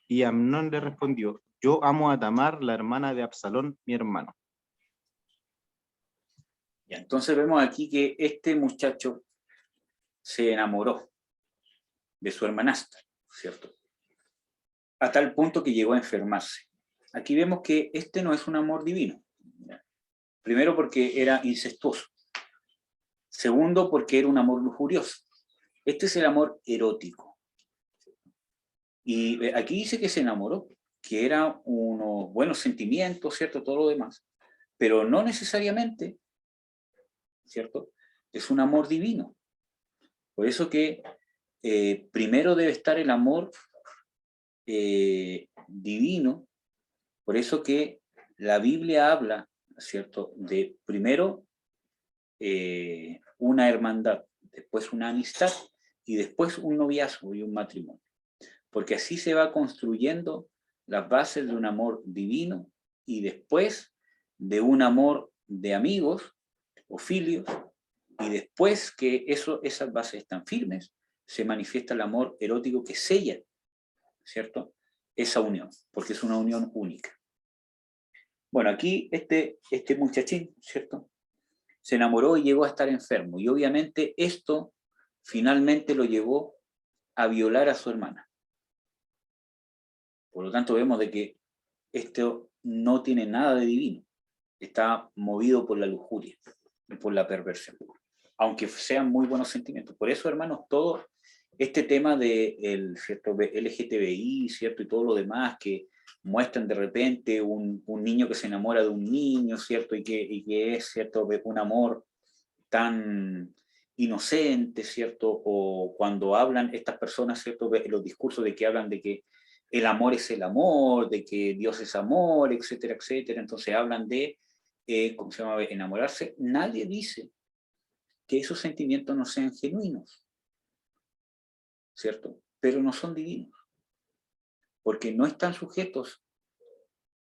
Y Amnón le respondió, yo amo a Tamar, la hermana de Absalón, mi hermano. Ya, entonces vemos aquí que este muchacho se enamoró de su hermanastra, ¿cierto? A tal punto que llegó a enfermarse. Aquí vemos que este no es un amor divino. Primero, porque era incestuoso. Segundo, porque era un amor lujurioso. Este es el amor erótico. Y aquí dice que se enamoró, que eran unos buenos sentimientos, ¿cierto? Todo lo demás. Pero no necesariamente, ¿cierto?, es un amor divino. Por eso que primero debe estar el amor divino. Por eso que la Biblia habla, ¿cierto?, de primero una hermandad, después una amistad y después un noviazgo y un matrimonio. Porque así se va construyendo las bases de un amor divino y después de un amor de amigos o filios, y después que esas bases están firmes, se manifiesta el amor erótico que sella, ¿cierto?, esa unión, porque es una unión única. Bueno, aquí este muchachín, ¿cierto?, se enamoró y llegó a estar enfermo, y obviamente esto finalmente lo llevó a violar a su hermana. Por lo tanto, vemos de que esto no tiene nada de divino, está movido por la lujuria y por la perversión, aunque sean muy buenos sentimientos. Por eso, hermanos, todo este tema de ¿cierto?, LGTBI, ¿cierto?, y todo lo demás que muestran de repente un niño que se enamora de un niño, ¿cierto?, y que es, ¿cierto?, un amor tan inocente, ¿cierto?, o cuando hablan estas personas, ¿cierto?, los discursos de que hablan de que el amor es el amor, de que Dios es amor, etcétera, etcétera, entonces hablan de, ¿cómo se llama?, enamorarse. Nadie dice que esos sentimientos no sean genuinos, ¿cierto?, pero no son divinos, porque no están sujetos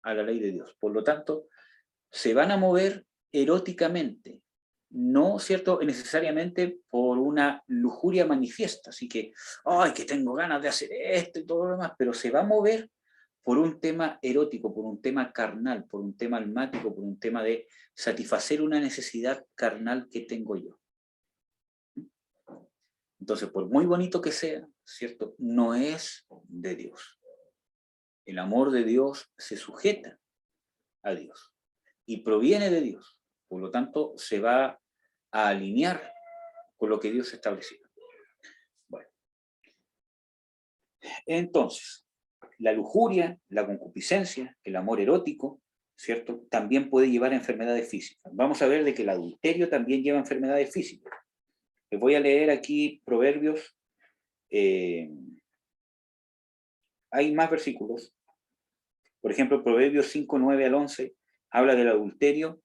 a la ley de Dios. Por lo tanto, se van a mover eróticamente, no, ¿cierto?, necesariamente por una lujuria manifiesta, así que, ¡ay, que tengo ganas de hacer esto y todo lo demás! Pero se va a mover por un tema erótico, por un tema carnal, por un tema almático, por un tema de satisfacer una necesidad carnal que tengo yo. Entonces, por muy bonito que sea, ¿cierto?, no es de Dios. El amor de Dios se sujeta a Dios y proviene de Dios. Por lo tanto, se va a alinear con lo que Dios estableció. Bueno, entonces, La lujuria, la concupiscencia, el amor erótico, ¿cierto? También puede llevar a enfermedades físicas. Vamos a ver de que el adulterio también lleva a enfermedades físicas. Les voy a leer aquí Proverbios. Hay más versículos. Por ejemplo, Proverbios 5, 9 al 11 habla del adulterio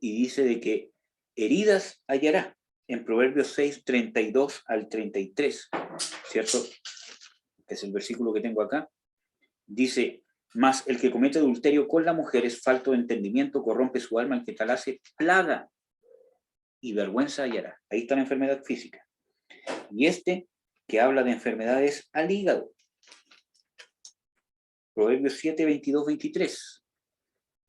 y dice de que heridas hallará. En Proverbios 6, 32 al 33, ¿cierto? Que es el versículo que tengo acá. Dice, mas el que comete adulterio con la mujer es falto de entendimiento, corrompe su alma, el que tal hace plaga y vergüenza hallará. Ahí está la enfermedad física. Y este que habla de enfermedades al hígado. Proverbios 7, 22, 23.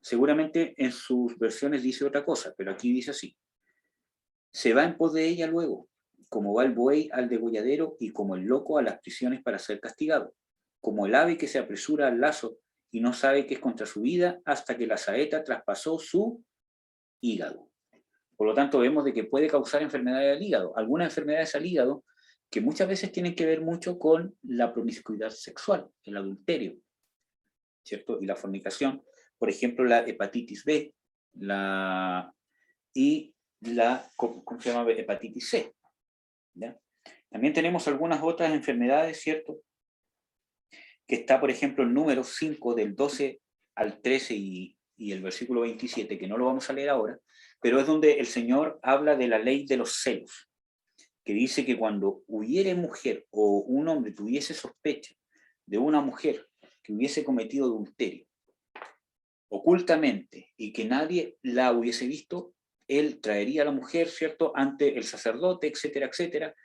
Seguramente en sus versiones dice otra cosa, pero aquí dice así. Se va en pos de ella luego, como va el buey al degolladero y como el loco a las prisiones para ser castigado, como el ave que se apresura al lazo y no sabe que es contra su vida hasta que la saeta traspasó su hígado. Por lo tanto, vemos de que puede causar enfermedades al hígado. Algunas enfermedades al hígado que muchas veces tienen que ver mucho con la promiscuidad sexual, el adulterio, ¿cierto? Y la fornicación. Por ejemplo, la hepatitis B y la, ¿cómo se llama? Hepatitis C. ¿Ya? También tenemos algunas otras enfermedades, ¿cierto? Que está, por ejemplo, el número 5 del 12 al 13 y el versículo 27, que no lo vamos a leer ahora, pero es donde el Señor habla de la ley de los celos, que dice que cuando hubiere mujer o un hombre tuviese sospecha de una mujer que hubiese cometido adulterio ocultamente y que nadie la hubiese visto, él traería a la mujer, ¿cierto?, ante el sacerdote, etcétera, etcétera.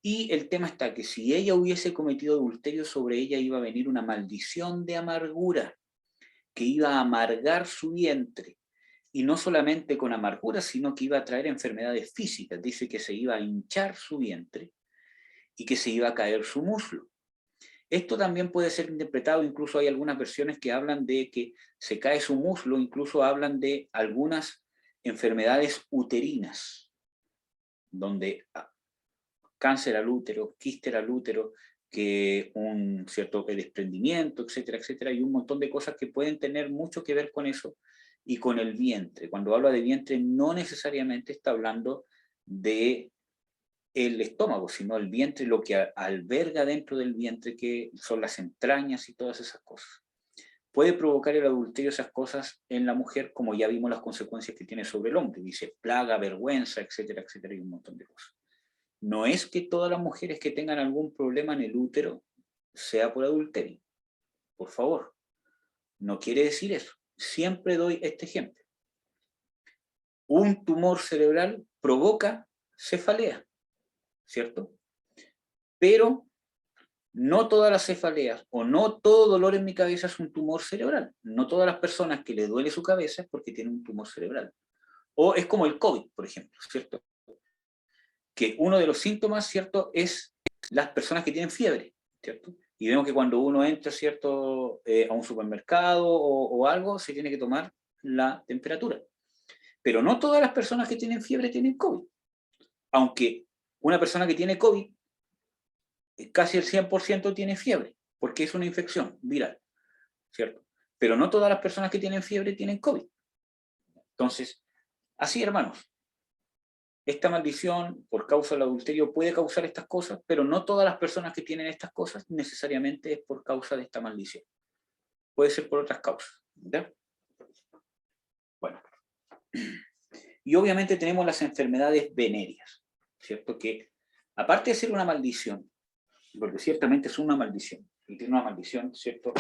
Y el tema está que si ella hubiese cometido adulterio, sobre ella iba a venir una maldición de amargura que iba a amargar su vientre. Y no solamente con amargura, sino que iba a traer enfermedades físicas. Dice que se iba a hinchar su vientre y que se iba a caer su muslo. Esto también puede ser interpretado, incluso hay algunas versiones que hablan de que se cae su muslo, incluso hablan de algunas enfermedades uterinas, donde cáncer al útero, quiste al útero, que un cierto desprendimiento, etcétera, etcétera, y un montón de cosas que pueden tener mucho que ver con eso y con el vientre. Cuando habla de vientre no necesariamente está hablando de el estómago, sino el vientre, lo que alberga dentro del vientre, que son las entrañas y todas esas cosas. Puede provocar el adulterio esas cosas en la mujer, como ya vimos las consecuencias que tiene sobre el hombre, dice plaga, vergüenza, etcétera, etcétera, y un montón de cosas. No es que todas las mujeres que tengan algún problema en el útero sea por adulterio, por favor, no quiere decir eso. Siempre doy este ejemplo. Un tumor cerebral provoca cefalea, ¿cierto? Pero no todas las cefaleas o no todo dolor en mi cabeza es un tumor cerebral. No todas las personas que les duele su cabeza es porque tienen un tumor cerebral. O es como el COVID, por ejemplo, ¿cierto? Que uno de los síntomas, ¿cierto?, es las personas que tienen fiebre, ¿cierto? Y vemos que cuando uno entra, ¿cierto?, a un supermercado o algo, se tiene que tomar la temperatura. Pero no todas las personas que tienen fiebre tienen COVID. Aunque una persona que tiene COVID, casi el 100% tiene fiebre, porque es una infección viral, ¿cierto? Pero no todas las personas que tienen fiebre tienen COVID. Entonces, así, hermanos, esta maldición por causa del adulterio puede causar estas cosas, pero no todas las personas que tienen estas cosas necesariamente es por causa de esta maldición. Puede ser por otras causas, ¿verdad? Bueno. Y obviamente tenemos las enfermedades venéreas, ¿cierto? Que aparte de ser una maldición, porque ciertamente es una maldición, y tiene una maldición, ¿cierto?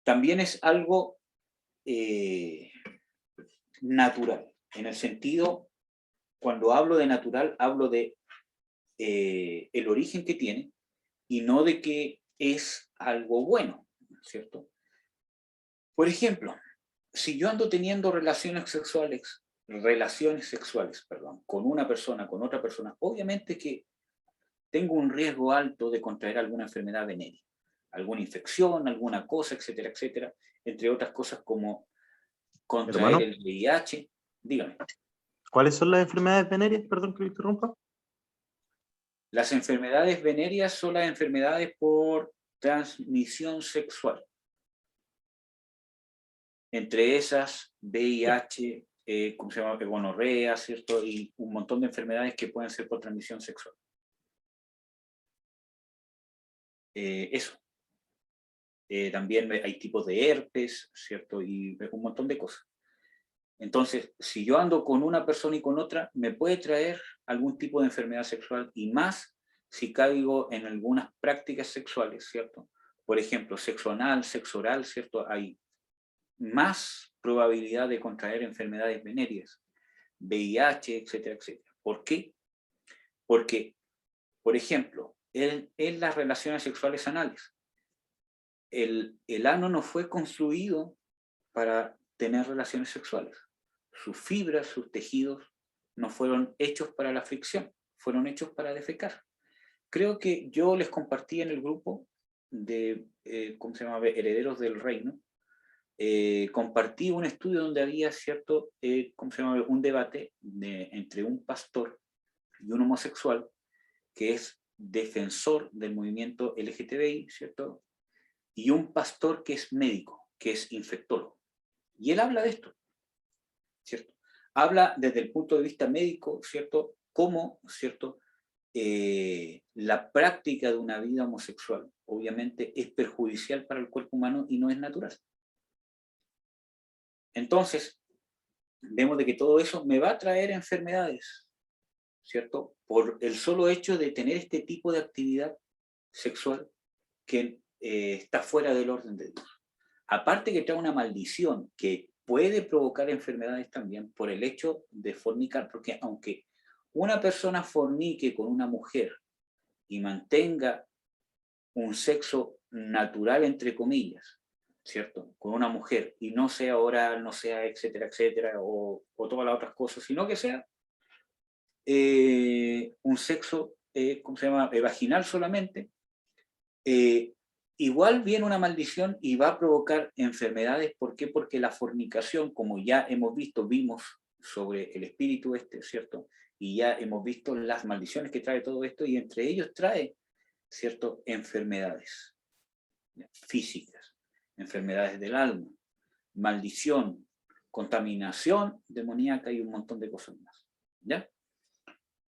También es algo natural, en el sentido, cuando hablo de natural, hablo de el origen que tiene, y no de que es algo bueno, ¿cierto? Por ejemplo, si yo ando teniendo relaciones sexuales, con una persona, con otra persona, obviamente que tengo un riesgo alto de contraer alguna enfermedad venérea, alguna infección, alguna cosa, etcétera, etcétera, entre otras cosas como contraer el VIH. Dígame. ¿Cuáles son las enfermedades venéreas? Perdón que lo interrumpa. Las enfermedades venéreas son las enfermedades por transmisión sexual. Entre esas, VIH, ¿cómo se llama? Gonorrea, ¿cierto? Y un montón de enfermedades que pueden ser por transmisión sexual. Eso. También hay tipos de herpes, ¿cierto? Y un montón de cosas. Entonces, si yo ando con una persona y con otra, me puede traer algún tipo de enfermedad sexual, y más si caigo en algunas prácticas sexuales, ¿cierto? Por ejemplo, sexo anal, sexo oral, ¿cierto? Hay más probabilidad de contraer enfermedades venéreas, VIH, etcétera, etcétera. ¿Por qué? Porque, por ejemplo, en las relaciones sexuales anales, el ano no fue construido para tener relaciones sexuales. Sus fibras, sus tejidos, no fueron hechos para la fricción, fueron hechos para defecar. Creo que yo les compartí en el grupo de, ¿cómo se llama?, Herederos del Reino, compartí un estudio donde había cierto, ¿cómo se llama?, un debate entre un pastor y un homosexual que es defensor del movimiento LGTBI, ¿cierto?, y un pastor que es médico, que es infectólogo. Y él habla de esto, ¿cierto? Habla desde el punto de vista médico, ¿cierto?, cómo, ¿cierto?, la práctica de una vida homosexual obviamente es perjudicial para el cuerpo humano y no es natural. Entonces, vemos de que todo eso me va a traer enfermedades, ¿cierto? Por el solo hecho de tener este tipo de actividad sexual que está fuera del orden de Dios. Aparte que trae una maldición que puede provocar enfermedades también por el hecho de fornicar, porque aunque una persona fornique con una mujer y mantenga un sexo natural, entre comillas, ¿cierto?, con una mujer, y no sea oral, no sea etcétera, etcétera, o todas las otras cosas, sino que sea un sexo, ¿cómo se llama?, vaginal solamente, igual viene una maldición y va a provocar enfermedades. ¿Por qué? Porque la fornicación, como ya hemos visto, vimos sobre el espíritu ¿cierto? Y ya hemos visto las maldiciones que trae todo esto, y entre ellos trae, ¿cierto?, enfermedades físicas, enfermedades del alma, maldición, contaminación demoníaca y un montón de cosas más. ¿Ya?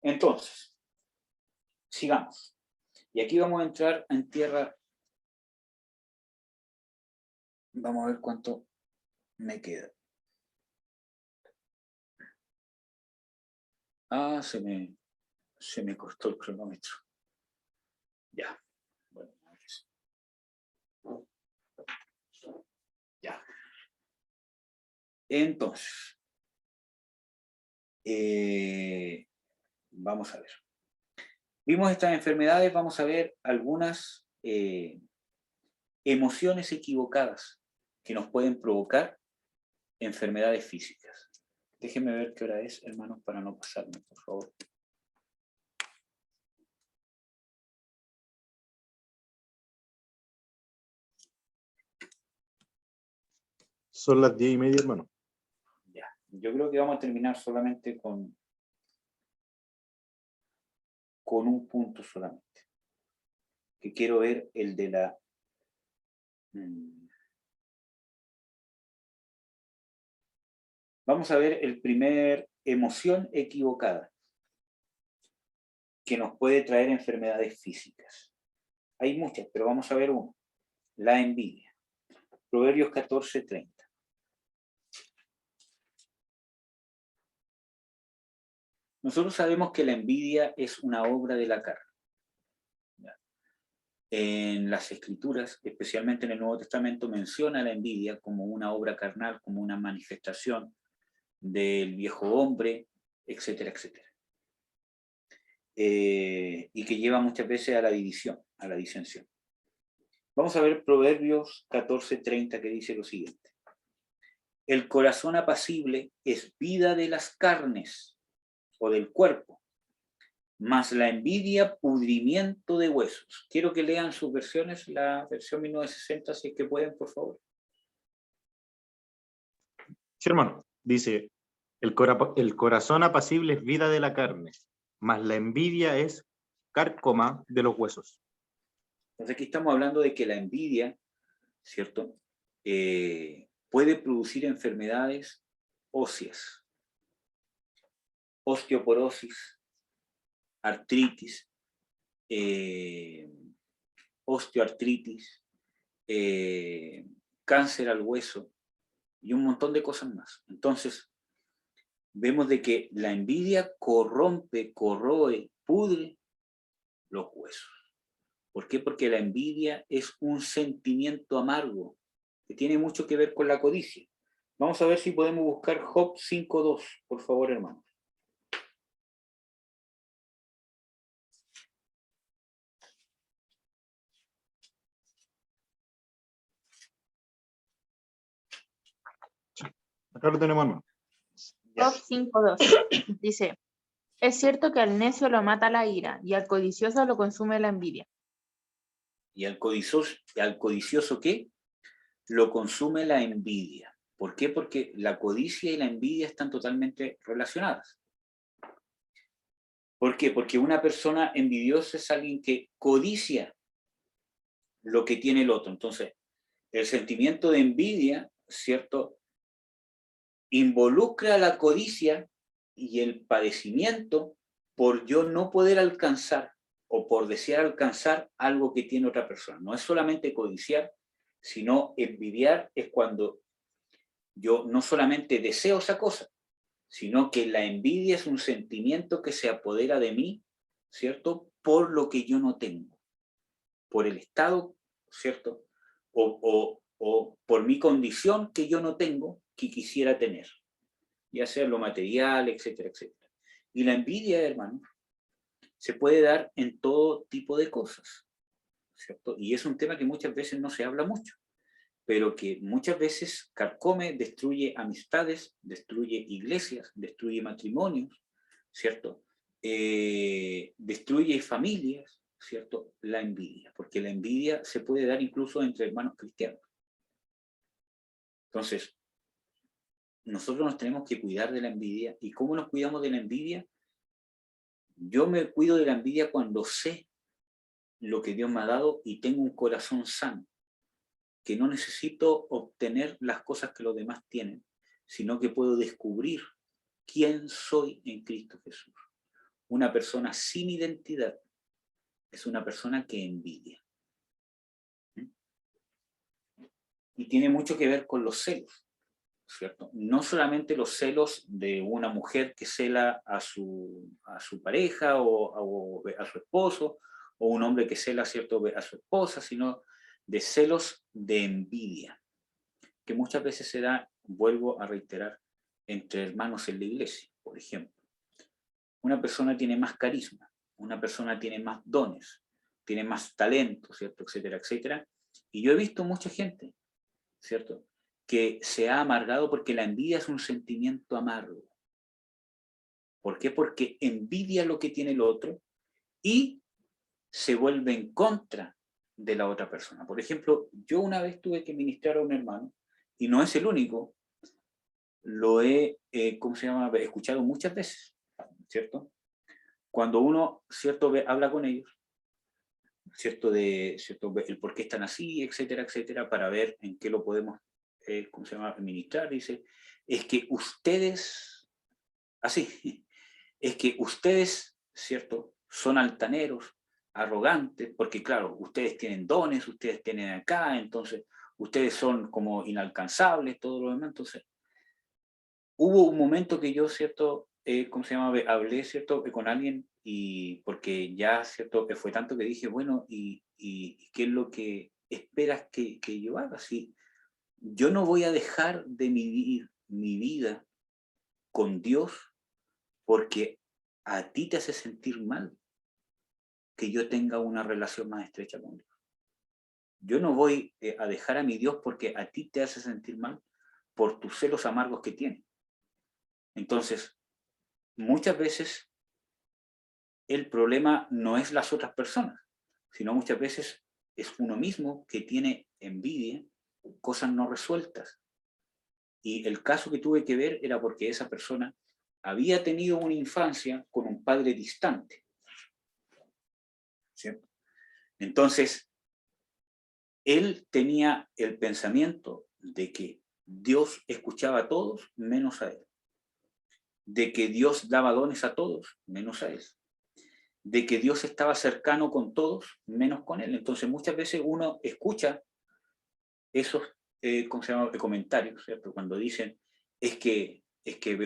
Entonces, sigamos. Y aquí vamos a entrar en tierra. Vamos a ver cuánto me queda. Ah, se me cortó el cronómetro. Ya. Bueno, ya. Entonces, vamos a ver. Vimos estas enfermedades, vamos a ver algunas emociones equivocadas que nos pueden provocar enfermedades físicas. Déjenme ver qué hora es, hermanos, para no pasarme, por favor. Son las 10:30, hermano. Ya. Yo creo que vamos a terminar solamente con un punto solamente. Que quiero ver el de la... Vamos a ver el primer emoción equivocada que nos puede traer enfermedades físicas. Hay muchas, pero vamos a ver uno. La envidia. Proverbios 14:30. Nosotros sabemos que la envidia es una obra de la carne. En las Escrituras, especialmente en el Nuevo Testamento, menciona la envidia como una obra carnal, como una manifestación del viejo hombre, etcétera, etcétera. Y que lleva muchas veces a la división, a la disensión. Vamos a ver Proverbios 14:30, que dice lo siguiente. El corazón apacible es vida de las carnes o del cuerpo, mas la envidia pudrimiento de huesos. Quiero que lean sus versiones, la versión 1960, si es que pueden, por favor. Sí, hermano. Dice, el corazón apacible es vida de la carne, mas la envidia es cárcoma de los huesos. Entonces aquí estamos hablando de que la envidia, ¿cierto? Puede producir enfermedades óseas, osteoporosis, artritis, osteoartritis, cáncer al hueso y un montón de cosas más. Entonces, vemos de que la envidia corrompe, corroe, pudre los huesos. ¿Por qué? Porque la envidia es un sentimiento amargo que tiene mucho que ver con la codicia. Vamos a ver si podemos buscar Job 5.2, por favor, hermanos. Acá lo tenemos, hermano. Job 5:2 dice, es cierto que al necio lo mata la ira y al codicioso lo consume la envidia. ¿Y al codicioso qué? Lo consume la envidia. ¿Por qué? Porque la codicia y la envidia están totalmente relacionadas. ¿Por qué? Porque una persona envidiosa es alguien que codicia lo que tiene el otro. Entonces, el sentimiento de envidia, ¿cierto?, involucra la codicia y el padecimiento por yo no poder alcanzar o por desear alcanzar algo que tiene otra persona. No es solamente codiciar, sino envidiar es cuando yo no solamente deseo esa cosa, sino que la envidia es un sentimiento que se apodera de mí, ¿cierto?, por lo que yo no tengo, por el estado, ¿cierto?, o por mi condición que yo no tengo, que quisiera tener, ya sea lo material, etcétera, etcétera. Y la envidia, hermano, se puede dar en todo tipo de cosas, ¿cierto? Y es un tema que muchas veces no se habla mucho, pero que muchas veces carcome, destruye amistades, destruye iglesias, destruye matrimonios, ¿cierto? Destruye familias, ¿cierto? La envidia, porque la envidia se puede dar incluso entre hermanos cristianos. Entonces, nosotros nos tenemos que cuidar de la envidia. ¿Y cómo nos cuidamos de la envidia? Yo me cuido de la envidia cuando sé lo que Dios me ha dado y tengo un corazón sano, que no necesito obtener las cosas que los demás tienen, sino que puedo descubrir quién soy en Cristo Jesús. Una persona sin identidad es una persona que envidia. Y tiene mucho que ver con los celos, ¿cierto? No solamente los celos de una mujer que cela a su pareja o a su esposo, o un hombre que cela, ¿cierto?, a su esposa, sino de celos de envidia, que muchas veces se da, vuelvo a reiterar, entre hermanos en la iglesia, por ejemplo. Una persona tiene más carisma, una persona tiene más dones, tiene más talento, ¿cierto?, etcétera, etcétera. Y yo he visto mucha gente, ¿cierto?, que se ha amargado porque la envidia es un sentimiento amargo. ¿Por qué? Porque envidia lo que tiene el otro y se vuelve en contra de la otra persona. Por ejemplo, yo una vez tuve que ministrar a un hermano, y no es el único, lo he, ¿cómo se llama?, escuchado muchas veces, ¿cierto? Cuando uno, ¿cierto?, habla con ellos, ¿cierto?, el por qué están así, etcétera, etcétera, para ver en qué lo podemos, ¿cómo se llama?, administrar. Dice, es que ustedes, así, es que ustedes, ¿cierto?, son altaneros, arrogantes, porque claro, ustedes tienen dones, ustedes tienen acá, entonces ustedes son como inalcanzables, todo lo demás. Entonces, hubo un momento que yo, ¿cierto?, ¿cómo se llama?, hablé, ¿cierto?, con alguien, y porque ya, ¿cierto?, que fue tanto que dije, bueno, ¿y qué es lo que esperas que yo haga? Si yo no voy a dejar de vivir mi vida con Dios porque a ti te hace sentir mal que yo tenga una relación más estrecha con Dios. Yo no voy a dejar a mi Dios porque a ti te hace sentir mal por tus celos amargos que tienes. Entonces, muchas veces el problema no es las otras personas, sino muchas veces es uno mismo que tiene envidia, cosas no resueltas. Y el caso que tuve que ver era porque esa persona había tenido una infancia con un padre distante, ¿cierto? Entonces, él tenía el pensamiento de que Dios escuchaba a todos menos a él, de que Dios daba dones a todos menos a él, de que Dios estaba cercano con todos menos con él. Entonces muchas veces uno escucha esos ¿cómo se llama? Comentarios, ¿cierto? Cuando dicen, es que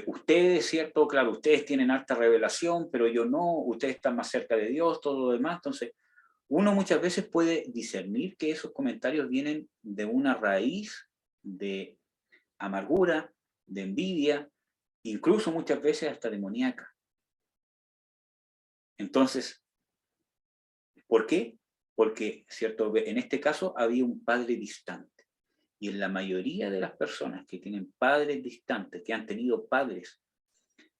ustedes, ¿cierto? Claro, ustedes tienen alta revelación, pero yo no, ustedes están más cerca de Dios, todo lo demás. Entonces, uno muchas veces puede discernir que esos comentarios vienen de una raíz de amargura, de envidia, incluso muchas veces hasta demoníaca. Entonces, ¿por qué? Porque, ¿cierto? En este caso había un padre distante. Y en la mayoría de las personas que tienen padres distantes, que han tenido padres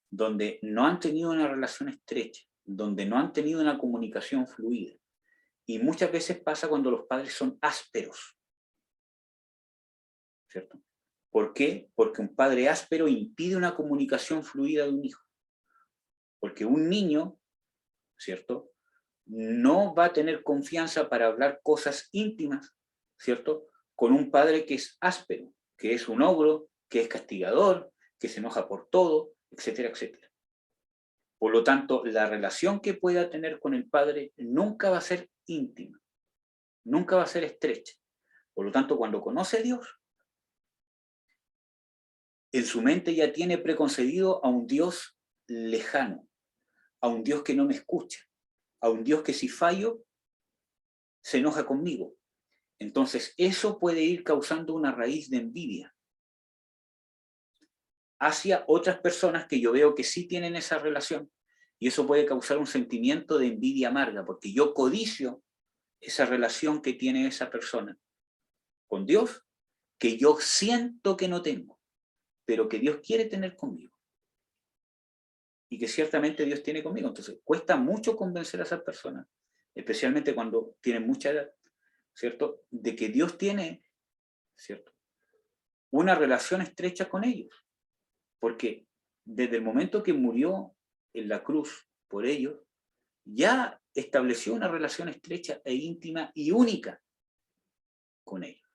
donde no han tenido una relación estrecha, donde no han tenido una comunicación fluida, y muchas veces pasa cuando los padres son ásperos, ¿cierto? ¿Por qué? Porque un padre áspero impide una comunicación fluida de un hijo. Porque un niño, ¿cierto? No va a tener confianza para hablar cosas íntimas, ¿cierto? Con un padre que es áspero, que es un ogro, que es castigador, que se enoja por todo, etcétera, etcétera. Por lo tanto, la relación que pueda tener con el padre nunca va a ser íntima, nunca va a ser estrecha. Por lo tanto, cuando conoce a Dios, en su mente ya tiene preconcebido a un Dios lejano, a un Dios que no me escucha, a un Dios que si fallo, se enoja conmigo. Entonces, eso puede ir causando una raíz de envidia hacia otras personas que yo veo que sí tienen esa relación, y eso puede causar un sentimiento de envidia amarga, porque yo codicio esa relación que tiene esa persona con Dios, que yo siento que no tengo, pero que Dios quiere tener conmigo, y que ciertamente Dios tiene conmigo. Entonces, cuesta mucho convencer a esas personas, especialmente cuando tienen mucha edad, ¿cierto?, de que Dios tiene, ¿cierto?, una relación estrecha con ellos, porque desde el momento que murió en la cruz por ellos, ya estableció una relación estrecha e íntima y única con ellos.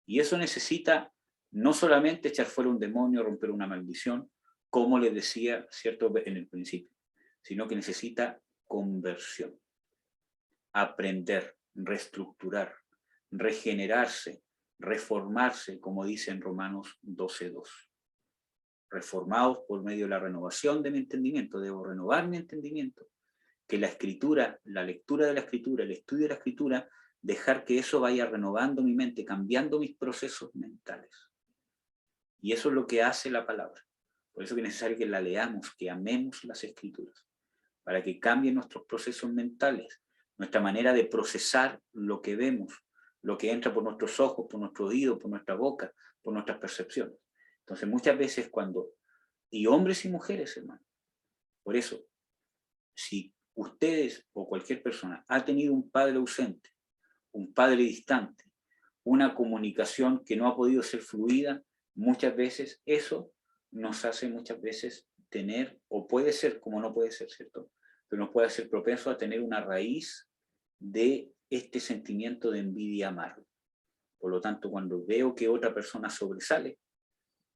Y eso necesita no solamente echar fuera un demonio, romper una maldición, como les decía, ¿cierto?, en el principio, sino que necesita conversión, aprender, reestructurar, regenerarse, reformarse, como dice en Romanos 12:2. Reformados por medio de la renovación de mi entendimiento. Debo renovar mi entendimiento. Que la escritura, la lectura de la escritura, el estudio de la escritura, dejar que eso vaya renovando mi mente, cambiando mis procesos mentales. Y eso es lo que hace la palabra. Por eso es necesario que la leamos, que amemos las escrituras, para que cambien nuestros procesos mentales, nuestra manera de procesar lo que vemos, lo que entra por nuestros ojos, por nuestro oído, por nuestra boca, por nuestras percepciones. Entonces muchas veces cuando, y hombres y mujeres, hermano, por eso, si ustedes o cualquier persona ha tenido un padre ausente, un padre distante, una comunicación que no ha podido ser fluida, muchas veces eso nos hace muchas veces tener, o puede ser, como no puede ser, ¿cierto?, pero nos puede hacer propenso a tener una raíz de este sentimiento de envidia amarga. Por lo tanto, cuando veo que otra persona sobresale,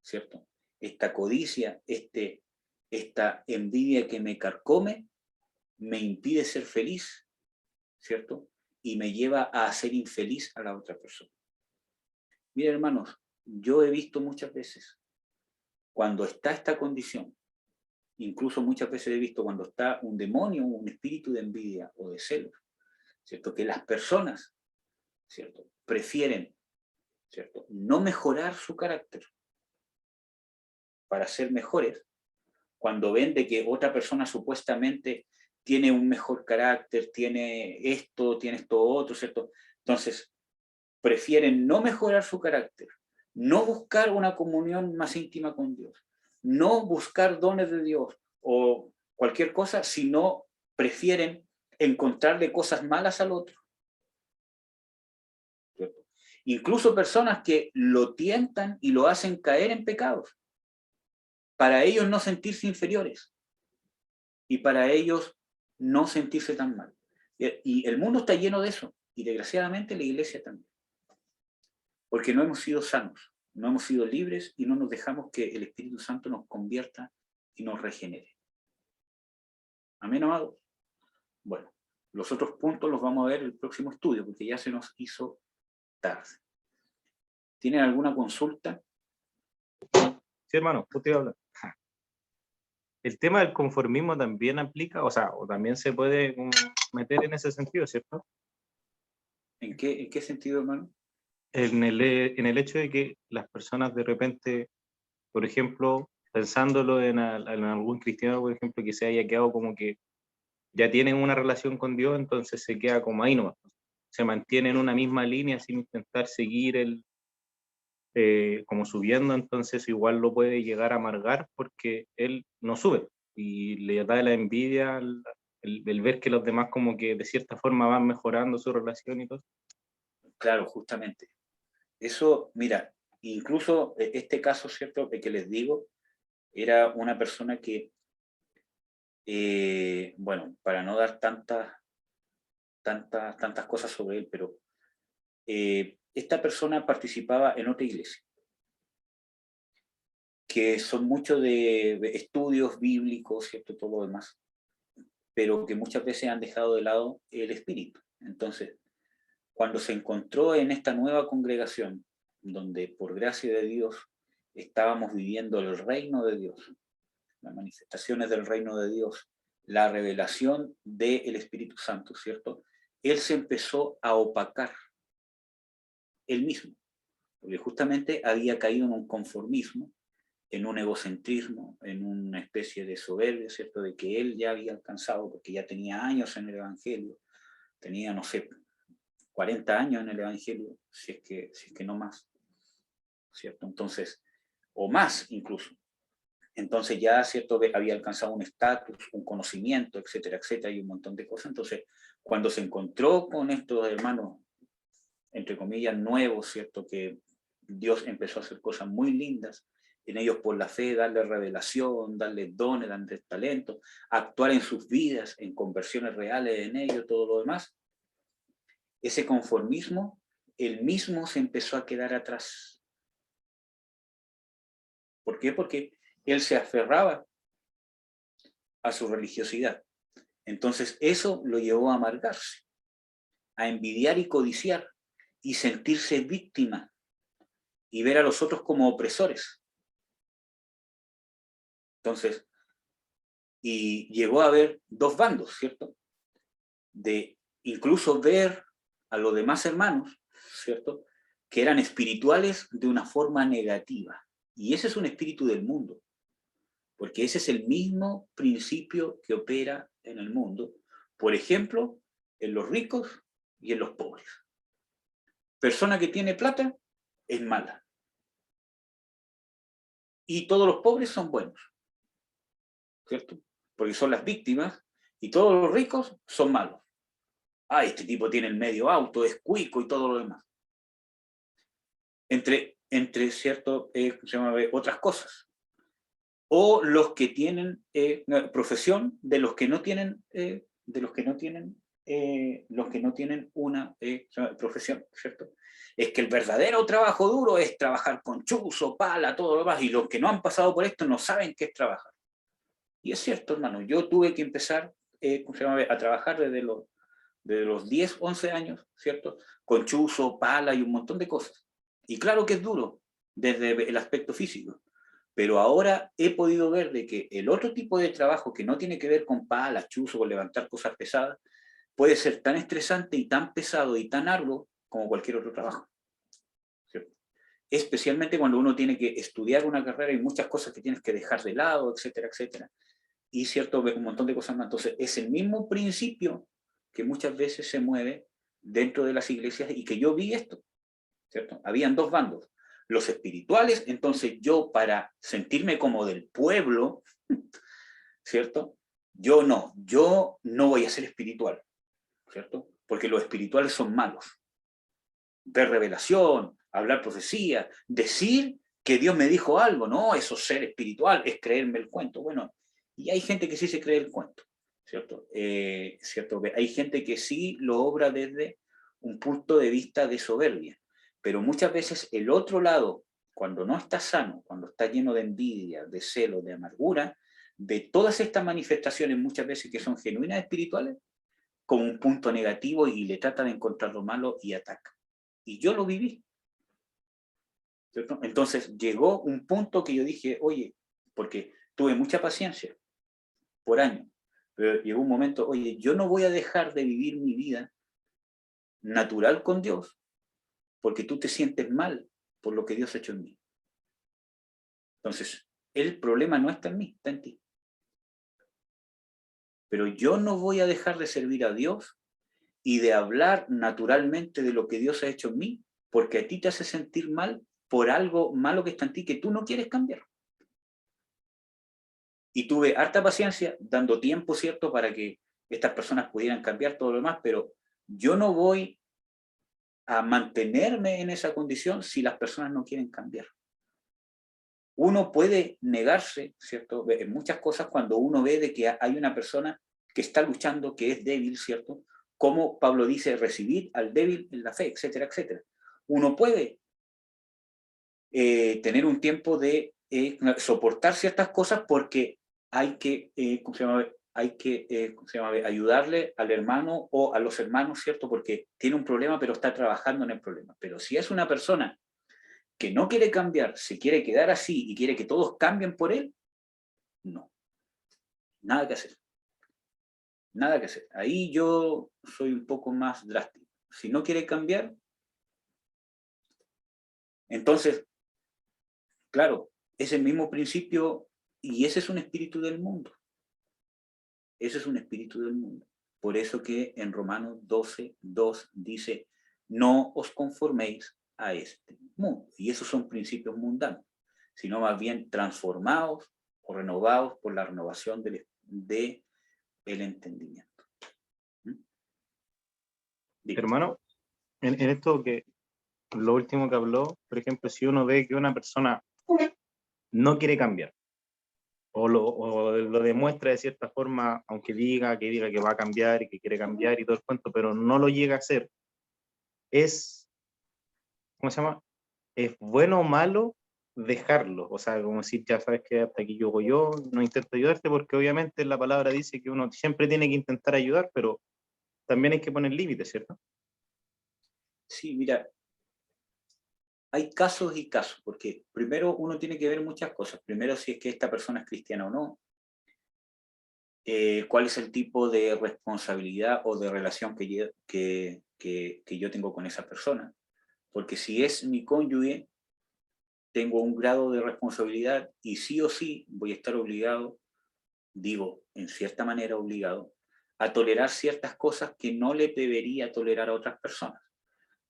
¿cierto?, esta codicia, esta envidia que me carcome, me impide ser feliz, ¿cierto?, y me lleva a ser infeliz a la otra persona. Miren, hermanos, yo he visto muchas veces, cuando está esta condición, incluso muchas veces he visto cuando está un demonio, un espíritu de envidia o de celos, ¿cierto?, que las personas, ¿cierto?, prefieren, ¿cierto?, no mejorar su carácter para ser mejores, cuando ven de que otra persona supuestamente tiene un mejor carácter, tiene esto otro, ¿cierto? Entonces, prefieren no mejorar su carácter, no buscar una comunión más íntima con Dios, no buscar dones de Dios o cualquier cosa, sino prefieren encontrarle cosas malas al otro, ¿cierto? Incluso personas que lo tientan y lo hacen caer en pecados, para ellos no sentirse inferiores y para ellos no sentirse tan mal. Y el mundo está lleno de eso. y desgraciadamente la iglesia también. Porque no hemos sido sanos, no hemos sido libres y no nos dejamos que el Espíritu Santo nos convierta y nos regenere. Amén, amados. Bueno, los otros puntos los vamos a ver en el próximo estudio, porque ya se nos hizo tarde. ¿Tienen alguna consulta? Sí, hermano, usted habla. El tema del conformismo también aplica, o sea, o también se puede meter en ese sentido, ¿cierto? ¿En qué sentido, hermano? En el hecho de que las personas de repente, por ejemplo, pensándolo en algún cristiano, por ejemplo, que se haya quedado como que ya tienen una relación con Dios, entonces se queda como ahí nomás. Se mantiene en una misma línea sin intentar seguir como subiendo, entonces igual lo puede llegar a amargar porque él no sube y le da la envidia el ver que los demás como que de cierta forma van mejorando su relación y todo. Claro, justamente. Eso, mira, incluso este caso, ¿cierto?, que les digo, era una persona que, bueno, para no dar tantas cosas sobre él, pero esta persona participaba en otra iglesia, que son muchos de estudios bíblicos, ¿cierto?, todo lo demás, pero que muchas veces han dejado de lado el espíritu. Entonces, cuando se encontró en esta nueva congregación, donde por gracia de Dios estábamos viviendo el reino de Dios, las manifestaciones del reino de Dios, la revelación del Espíritu Santo, ¿cierto? Él se empezó a opacar él mismo, porque justamente había caído en un conformismo, en un egocentrismo, en una especie de soberbia, ¿cierto? De que él ya había alcanzado, porque ya tenía años en el Evangelio, tenía, no sé, 40 años en el Evangelio, si es que no más, ¿cierto? Entonces, o más incluso. Entonces ya, ¿cierto?, había alcanzado un estatus, un conocimiento, etcétera, etcétera, y un montón de cosas. Entonces, cuando se encontró con estos hermanos, entre comillas, nuevos, ¿cierto?, que Dios empezó a hacer cosas muy lindas, en ellos por la fe, darle revelación, darles dones, darles talentos, actuar en sus vidas, en conversiones reales en ellos, todo lo demás. Ese conformismo, él mismo se empezó a quedar atrás. ¿Por qué? Porque él se aferraba a su religiosidad. Entonces eso lo llevó a amargarse, a envidiar y codiciar, y sentirse víctima, y ver a los otros como opresores. Entonces, y llegó a haber dos bandos, ¿cierto? De incluso ver a los demás hermanos, ¿cierto?, que eran espirituales de una forma negativa. Y ese es un espíritu del mundo, porque ese es el mismo principio que opera en el mundo, por ejemplo, en los ricos y en los pobres. Persona que tiene plata es mala. Y todos los pobres son buenos, ¿cierto? Porque son las víctimas, y todos los ricos son malos. Ah, este tipo tiene el medio auto, es cuico y todo lo demás. Entre cierto, otras cosas. O los que tienen profesión de los que no tienen, los que no tienen una profesión, ¿cierto? Es que el verdadero trabajo duro es trabajar con chuzo, pala, todo lo demás, y los que no han pasado por esto no saben qué es trabajar. Y es cierto, hermano, yo tuve que empezar a trabajar desde los 10, 11 años, ¿cierto? Con chuzo, pala y un montón de cosas. Y claro que es duro desde el aspecto físico, pero ahora he podido ver de que el otro tipo de trabajo que no tiene que ver con palas, chuzo, con levantar cosas pesadas, puede ser tan estresante y tan pesado y tan arduo como cualquier otro trabajo, ¿cierto? Especialmente cuando uno tiene que estudiar una carrera y muchas cosas que tienes que dejar de lado, etcétera, etcétera. Y cierto, un montón de cosas más. Entonces, es el mismo principio que muchas veces se mueve dentro de las iglesias y que yo vi esto, ¿cierto? Habían dos bandos. Los espirituales, entonces yo para sentirme como del pueblo, ¿cierto? Yo no voy a ser espiritual, ¿cierto? Porque los espirituales son malos. Ver revelación, hablar profecía, decir que Dios me dijo algo, no, eso es ser espiritual, es creerme el cuento. Bueno, y hay gente que sí se cree el cuento, ¿cierto? ¿Cierto? Hay gente que sí lo obra desde un punto de vista de soberbia. Pero muchas veces el otro lado, cuando no está sano, cuando está lleno de envidia, de celo, de amargura, ve todas estas manifestaciones, muchas veces que son genuinas espirituales, como un punto negativo y le trata de encontrar lo malo y ataca. Y yo lo viví, ¿cierto? Entonces llegó un punto que yo dije, oye, porque tuve mucha paciencia por años, pero llegó un momento, oye, yo no voy a dejar de vivir mi vida natural con Dios porque tú te sientes mal por lo que Dios ha hecho en mí. Entonces, el problema no está en mí, está en ti. Pero yo no voy a dejar de servir a Dios y de hablar naturalmente de lo que Dios ha hecho en mí, porque a ti te hace sentir mal por algo malo que está en ti que tú no quieres cambiar. Y tuve harta paciencia, dando tiempo, ¿cierto?, para que estas personas pudieran cambiar todo lo demás, pero yo no voy a mantenerme en esa condición si las personas no quieren cambiar. Uno puede negarse, ¿cierto?, en muchas cosas cuando uno ve de que hay una persona que está luchando, que es débil, ¿cierto? Como Pablo dice, recibir al débil en la fe, etcétera, etcétera. Uno puede tener un tiempo de soportar ciertas cosas porque hay que, ¿cómo se llama? Hay que ¿cómo se llama? Ayudarle al hermano o a los hermanos, ¿cierto? Porque tiene un problema, pero está trabajando en el problema. Pero si es una persona que no quiere cambiar, se quiere quedar así y quiere que todos cambien por él, no. Nada que hacer. Nada que hacer. Ahí yo soy un poco más drástico. Si no quiere cambiar, entonces, claro, es el mismo principio y ese es un espíritu del mundo. Ese es un espíritu del mundo. Por eso que en Romanos 12:2 dice, no os conforméis a este mundo. Y esos son principios mundanos, sino más bien transformados o renovados por la renovación del entendimiento. Dígame. Hermano, en esto que lo último que habló, por ejemplo, si uno ve que una persona no quiere cambiar, o lo demuestra de cierta forma, aunque diga que va a cambiar y que quiere cambiar y todo el cuento, pero no lo llega a hacer, ¿cómo se llama? ¿Es bueno o malo dejarlo? O sea, como decir, ya sabes que hasta aquí llego yo, no intento ayudarte, porque obviamente la palabra dice que uno siempre tiene que intentar ayudar, pero también hay que poner límites, ¿cierto? Sí, mira, hay casos y casos, porque primero uno tiene que ver muchas cosas. Primero, si es que esta persona es cristiana o no, cuál es el tipo de responsabilidad o de relación que yo tengo con esa persona. Porque si es mi cónyuge, tengo un grado de responsabilidad y sí o sí voy a estar obligado, digo, en cierta manera obligado, a tolerar ciertas cosas que no le debería tolerar a otras personas.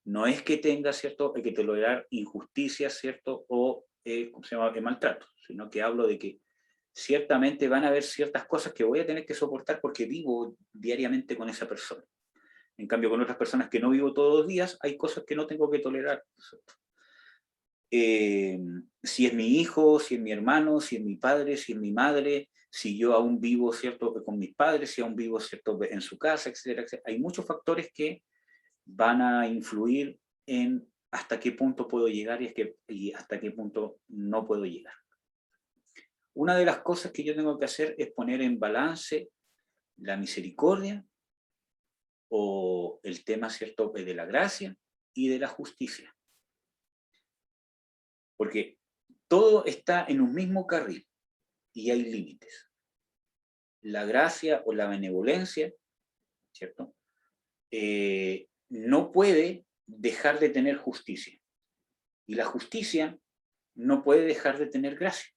No es que tenga, ¿cierto?, que tolerar injusticias, ¿cierto?, o, ¿cómo se llama?, maltrato, sino que hablo de que ciertamente van a haber ciertas cosas que voy a tener que soportar porque vivo diariamente con esa persona. En cambio, con otras personas que no vivo todos los días, hay cosas que no tengo que tolerar. Si es mi hijo, si es mi hermano, si es mi padre, si es mi madre, si yo aún vivo, ¿cierto?, con mis padres, si aún vivo, ¿cierto?, en su casa, etcétera, etcétera. Hay muchos factores que van a influir en hasta qué punto puedo llegar y hasta qué punto no puedo llegar. Una de las cosas que yo tengo que hacer es poner en balance la misericordia o el tema, ¿cierto?, de la gracia y de la justicia. Porque todo está en un mismo carril y hay límites. La gracia o la benevolencia, ¿cierto?, no puede dejar de tener justicia. Y la justicia no puede dejar de tener gracia.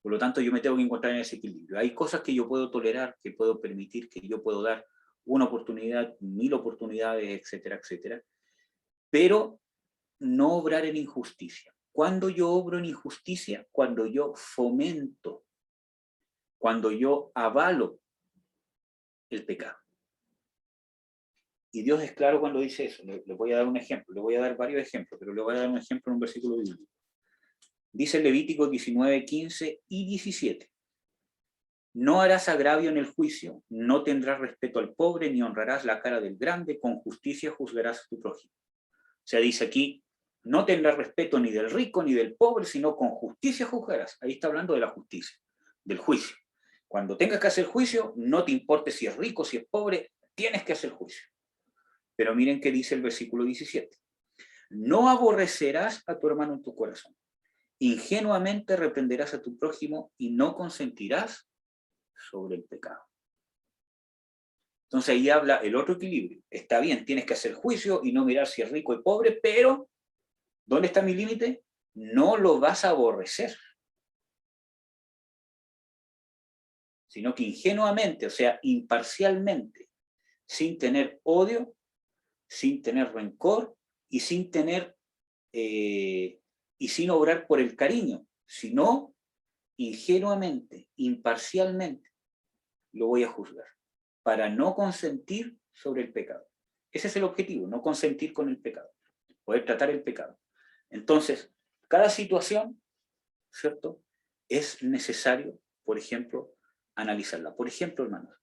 Por lo tanto, yo me tengo que encontrar en ese equilibrio. Hay cosas que yo puedo tolerar, que puedo permitir, que yo puedo dar una oportunidad, 1000 oportunidades, etcétera, etcétera, pero no obrar en injusticia. ¿Cuándo yo obro en injusticia? Cuando yo fomento, cuando yo avalo el pecado. Y Dios es claro cuando dice eso. Le voy a dar un ejemplo, le voy a dar varios ejemplos, pero le voy a dar un ejemplo en un versículo bíblico. Dice Levítico 19, 15 y 17. No harás agravio en el juicio, no tendrás respeto al pobre, ni honrarás la cara del grande, con justicia juzgarás a tu prójimo. O sea, dice aquí, no tendrás respeto ni del rico ni del pobre, sino con justicia juzgarás. Ahí está hablando de la justicia, del juicio. Cuando tengas que hacer juicio, no te importe si es rico, si es pobre, tienes que hacer juicio. Pero miren qué dice el versículo 17. No aborrecerás a tu hermano en tu corazón. Ingenuamente reprenderás a tu prójimo y no consentirás sobre el pecado. Entonces ahí habla el otro equilibrio. Está bien, tienes que hacer juicio y no mirar si es rico o pobre, pero ¿dónde está mi límite? No lo vas a aborrecer. Sino que ingenuamente, o sea, imparcialmente, sin tener odio, sin tener rencor y sin tener y sin obrar por el cariño, sino ingenuamente, imparcialmente, lo voy a juzgar, para no consentir sobre el pecado. Ese es el objetivo, no consentir con el pecado, poder tratar el pecado. Entonces, cada situación, ¿cierto?, es necesario, por ejemplo, analizarla. Por ejemplo, hermanos,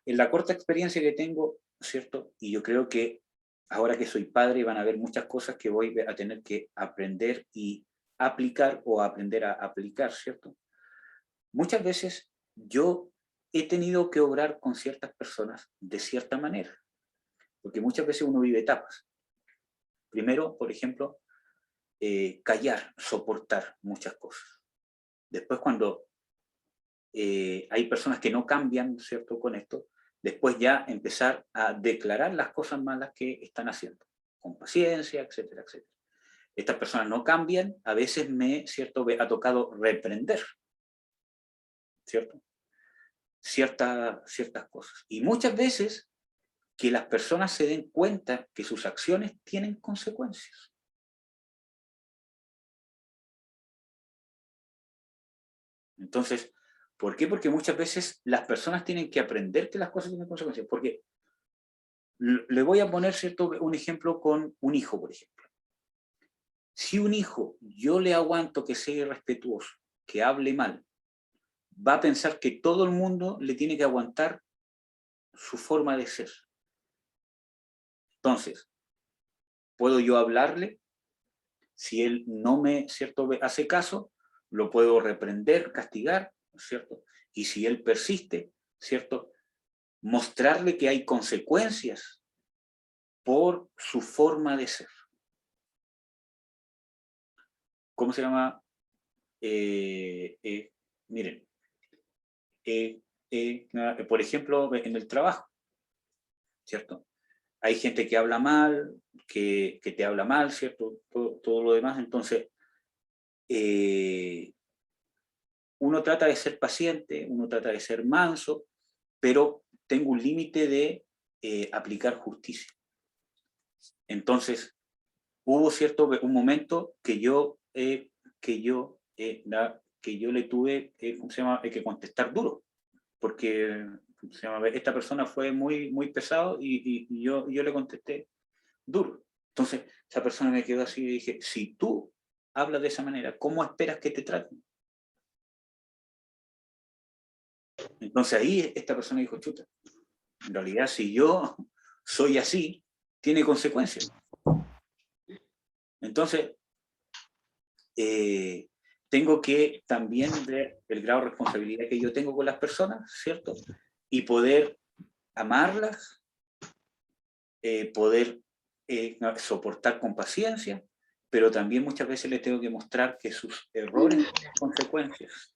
en la corta experiencia que tengo, ¿cierto?, y yo creo que ahora que soy padre van a haber muchas cosas que voy a tener que aprender y aplicar o aprender a aplicar, ¿cierto? Muchas veces yo he tenido que obrar con ciertas personas de cierta manera, porque muchas veces uno vive etapas. Primero, por ejemplo, callar, soportar muchas cosas. Después, cuando hay personas que no cambian, ¿cierto?, con esto, después ya empezar a declarar las cosas malas que están haciendo, con paciencia, etcétera, etcétera. Estas personas no cambian, a veces ¿cierto?, ha tocado reprender, ¿cierto?, ciertas cosas. Y muchas veces que las personas se den cuenta que sus acciones tienen consecuencias. Entonces, ¿por qué? Porque muchas veces las personas tienen que aprender que las cosas tienen consecuencias. Porque le voy a poner, ¿cierto?, un ejemplo con un hijo, por ejemplo. Si un hijo yo le aguanto que sea irrespetuoso, que hable mal, va a pensar que todo el mundo le tiene que aguantar su forma de ser. Entonces, ¿puedo yo hablarle? Si él no me, ¿cierto?, hace caso, lo puedo reprender, castigar, ¿cierto? Y si él persiste, ¿cierto?, mostrarle que hay consecuencias por su forma de ser. ¿Cómo se llama? Miren, por ejemplo, en el trabajo, ¿cierto? Hay gente que habla mal, que te habla mal, ¿cierto? Todo lo demás. Entonces, uno trata de ser paciente, uno trata de ser manso, pero tengo un límite de aplicar justicia. Entonces, hubo un momento que yo le tuve ¿cómo se llama?, que contestar duro, porque esta persona fue muy, muy pesado y yo le contesté duro. Entonces, esa persona me quedó así y dije, si tú hablas de esa manera, ¿cómo esperas que te traten? Entonces ahí esta persona dijo, chuta, en realidad si yo soy así, tiene consecuencias. Entonces, tengo que también ver el grado de responsabilidad que yo tengo con las personas, ¿cierto? Y poder amarlas, poder soportar con paciencia, pero también muchas veces les tengo que mostrar que sus errores tienen consecuencias.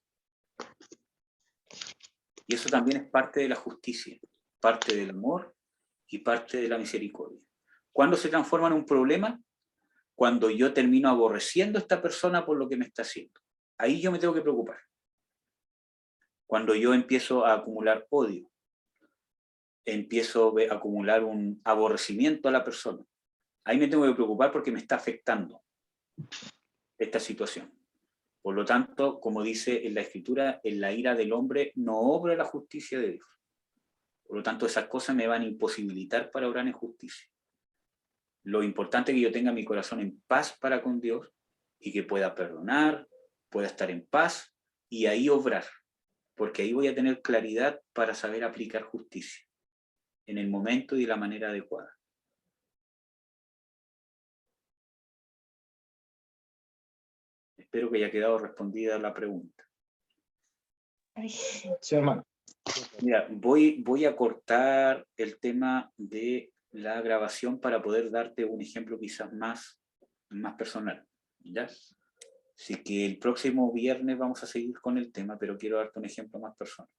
Y eso también es parte de la justicia, parte del amor y parte de la misericordia. ¿Cuándo se transforma en un problema? Cuando yo termino aborreciendo a esta persona por lo que me está haciendo. Ahí yo me tengo que preocupar. Cuando yo empiezo a acumular odio, empiezo a acumular un aborrecimiento a la persona, ahí me tengo que preocupar porque me está afectando esta situación. Por lo tanto, como dice en la Escritura, en la ira del hombre no obra la justicia de Dios. Por lo tanto, esas cosas me van a imposibilitar para obrar en justicia. Lo importante es que yo tenga mi corazón en paz para con Dios y que pueda perdonar, pueda estar en paz y ahí obrar. porque ahí voy a tener claridad para saber aplicar justicia en el momento y de la manera adecuada. Espero que haya quedado respondida la pregunta. Sí, hermano. Mira, voy a cortar el tema de la grabación para poder darte un ejemplo quizás más personal, ¿ya? Así que el próximo viernes vamos a seguir con el tema, pero quiero darte un ejemplo más personal.